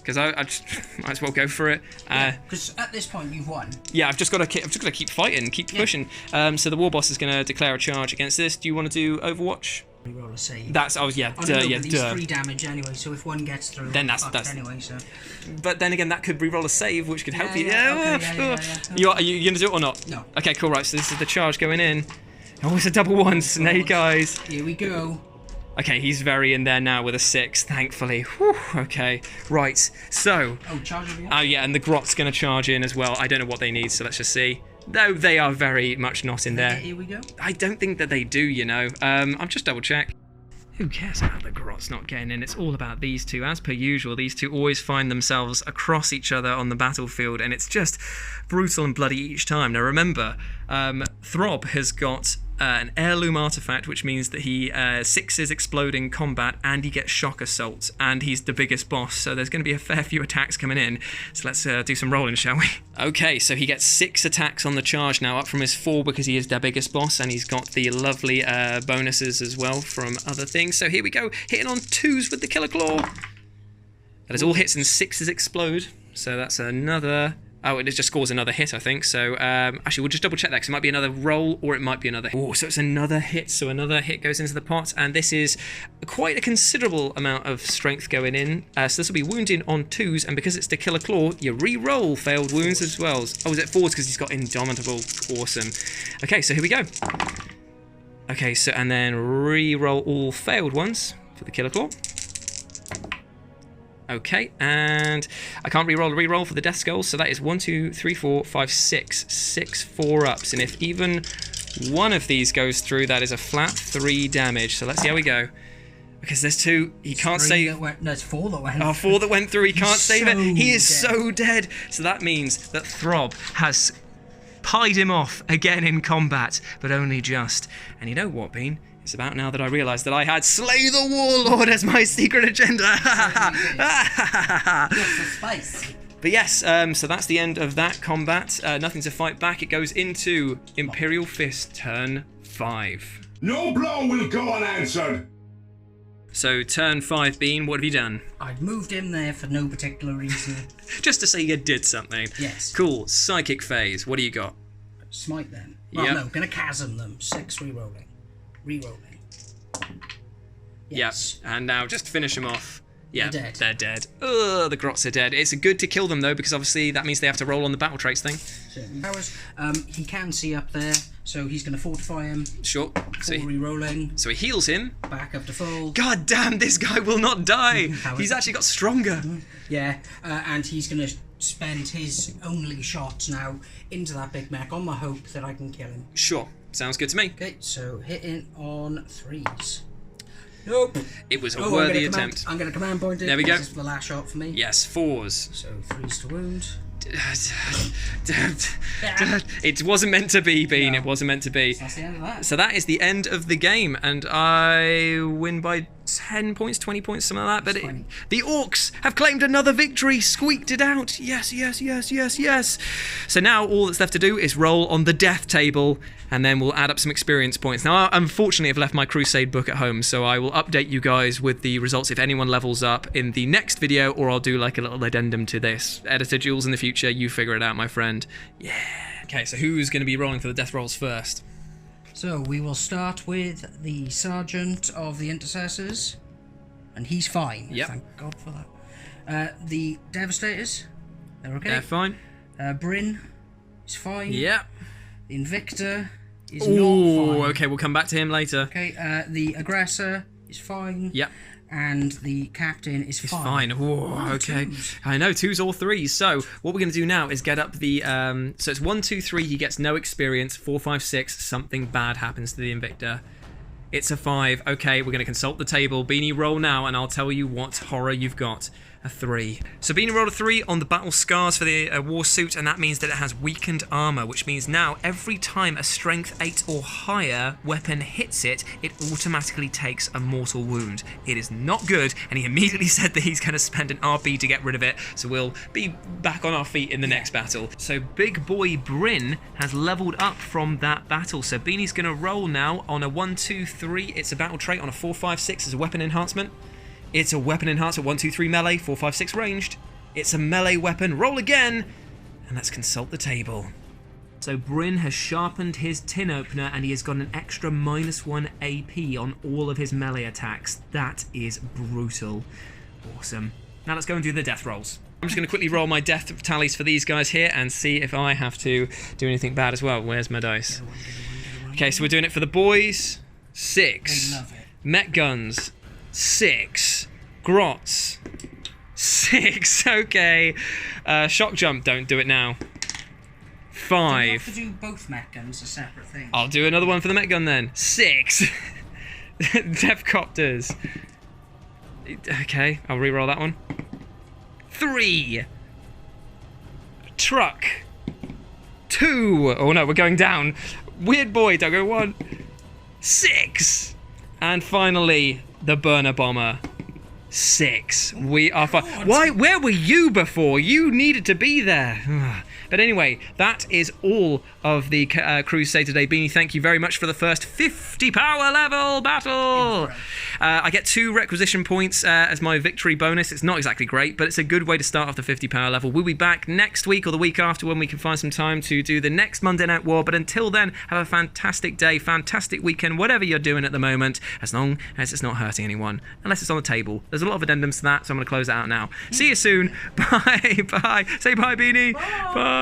Because I just might as well go for it. Because at this point you've won. Yeah, I've just got to keep fighting, keep pushing. So the warboss is going to declare a charge against this. Do you want to do Overwatch? Roll a save. That's yeah. These 3 damage anyway. So if 1 gets through, then that's anyway. So. But then again, that could re-roll a save, which could help you. Yeah. Are you going to do it or not? No. Okay, cool. Right. So this is the charge going in. Oh, it's a double 1. Snake eyes. Here we go. Okay, he's very in there now with a 6, thankfully. Whew, okay, right, so... Oh, charge over here? Oh, yeah, and the Grot's going to charge in as well. I don't know what they need, so let's just see. No, they are very much not in there. Here we go. I don't think that they do, you know. I'm just double-check. Who cares about the Grots not getting in? It's all about these 2. As per usual, these 2 always find themselves across each other on the battlefield, and it's just brutal and bloody each time. Now, remember, Throb has got... an heirloom artifact, which means that he 6s explode in combat and he gets shock assault, and he's the biggest boss, so there's going to be a fair few attacks coming in. So let's do some rolling, shall we? Okay, so he gets 6 attacks on the charge now, up from his 4 because he is the biggest boss, and he's got the lovely bonuses as well from other things. So here we go, hitting on 2s with the Killer Claw. That is all hits and 6s explode, so that's another... Oh, it just scores another hit, I think. So, actually, we'll just double check that, because it might be another roll, or it might be another hit. Oh, so it's another hit. So another hit goes into the pot, and this is quite a considerable amount of strength going in. So this will be wounding on 2s, and because it's the Killer Claw, you re-roll failed wounds as well. Oh, is it 4s because he's got Indomitable? Awesome. Okay, so here we go. Okay, so, and then re-roll all failed ones for the Killer Claw. Okay, and I can't re-roll for the Death Skulls, so that is 1, 2, 3, 4, 5, 6. 6 4-ups, and if even one of these goes through, that is a flat 3 damage. So let's see how we go. Because there's 2, he can't save... No, it's 4 that went. Oh, 4 that went through, he can't save it. He is dead. So dead. So that means that Throb has pied him off again in combat, but only just. And you know what, Bean? It's about now that I realised that I had Slay the Warlord as my secret agenda. But yes, so that's the end of that combat. Nothing to fight back. It goes into Imperial Fist turn 5. No blow will go unanswered. So turn 5, Bean, what have you done? I'd moved him there for no particular reason. Just to say you did something. Yes. Cool. Psychic phase, what do you got? Smite them. Well, Yep. no, gonna chasm them. 6 re-rolling. Re-rolling. Yes. Yep. And now just to finish them off. Yeah, They're dead. they're dead. Ugh, the grots are dead. It's good to kill them though, because obviously that means they have to roll on the battle traits thing. Certain powers. He can see up there, so he's gonna fortify him. Sure. So 4 re-rolling. he heals him. Back up to full. God damn, this guy will not die. How is He's it? actually got stronger. Yeah, and he's gonna spend his only shot now into that big mech on the hope that I can kill him. Sure. Sounds good to me. Okay, so hitting on 3s. Nope. It was a Oh, worthy attempt. I'm gonna command point it. There we go. This is the last shot for me. Yes, 4s. So 3s to wound. It wasn't meant to be, Bean. No. It wasn't meant to be. That's the end of that. So that is the end of the game, and I win by 10 points, 20 points, something like that. But 20. the Orks have claimed another victory, squeaked it out. Yes, yes, yes, yes, yes. So now all that's left to do is roll on the death table, and then we'll add up some experience points. Now, I unfortunately have left my Crusade book at home, so I will update you guys with the results if anyone levels up in the next video, or I'll do like a little addendum to this. Editor Jules in the future, you figure it out, my friend. Yeah. Okay, so who's going to be rolling for the death rolls first? So we will start with the Sergeant of the Intercessors, and he's fine. Yep. Thank God for that. The Devastators, they're okay. They're fine. Bryn is fine. Yep. The Invictor is not Oh, fine. okay, we'll come back to him later. Okay, the Aggressor is fine. Yep. And the Captain is It's fine. fine. Whoa, okay. 2s. I know, 2s or 3s. So what we're going to do now is get up the... so it's 1, 2, 3, he gets no experience. 4, 5, 6, something bad happens to the Invictor. It's a 5. Okay, we're going to consult the table. Beanie, roll now, and I'll tell you what horror you've got. A 3. So Beanie rolled a 3 on the battle scars for the war suit, and that means that it has weakened armor, which means now every time a strength 8 or higher weapon hits it, it automatically takes a mortal wound. It is not good, and he immediately said that he's going to spend an RP to get rid of it, so we'll be back on our feet in the next battle. So big boy Bryn has leveled up from that battle, so Beanie's going to roll now on a 1, 2, 3. It's a battle trait. On a 4, 5, 6 as a weapon enhancement. It's a weapon enhancer, 1, 2, 3 melee, 4, 5, 6 ranged. It's a melee weapon. Roll again, and let's consult the table. So Bryn has sharpened his tin opener, and he has got an extra -1 AP on all of his melee attacks. That is brutal. Awesome. Now let's go and do the death rolls. I'm just going to quickly roll my death tallies for these guys here and see if I have to do anything bad as well. Where's my dice? Okay, so we're doing it for the boys. 6. They love it. Met guns. 6. Grots. 6. Okay. Shock jump. Don't do it now. Do you have 5. to do both mech guns as separate things? I'll do another one for the Met gun then. 6. Death copters. Okay, I'll re-roll that one. 3. Truck. 2. Oh no, we're going down. Weird boy, don't go 1. 6. And finally, the burner bomber. 6. We are fine. Why? Where were you before? You needed to be there. But anyway, that is all of the Crusade today. Beanie, thank you very much for the first 50 power level battle. I get 2 requisition points as my victory bonus. It's not exactly great, but it's a good way to start off the 50 power level. We'll be back next week or the week after when we can find some time to do the next Monday Night War. But until then, have a fantastic day, fantastic weekend, whatever you're doing at the moment, as long as it's not hurting anyone, unless it's on the table. There's a lot of addendums to that, so I'm going to close that out now. See you soon. Bye. Bye. Say bye, Beanie. Bye.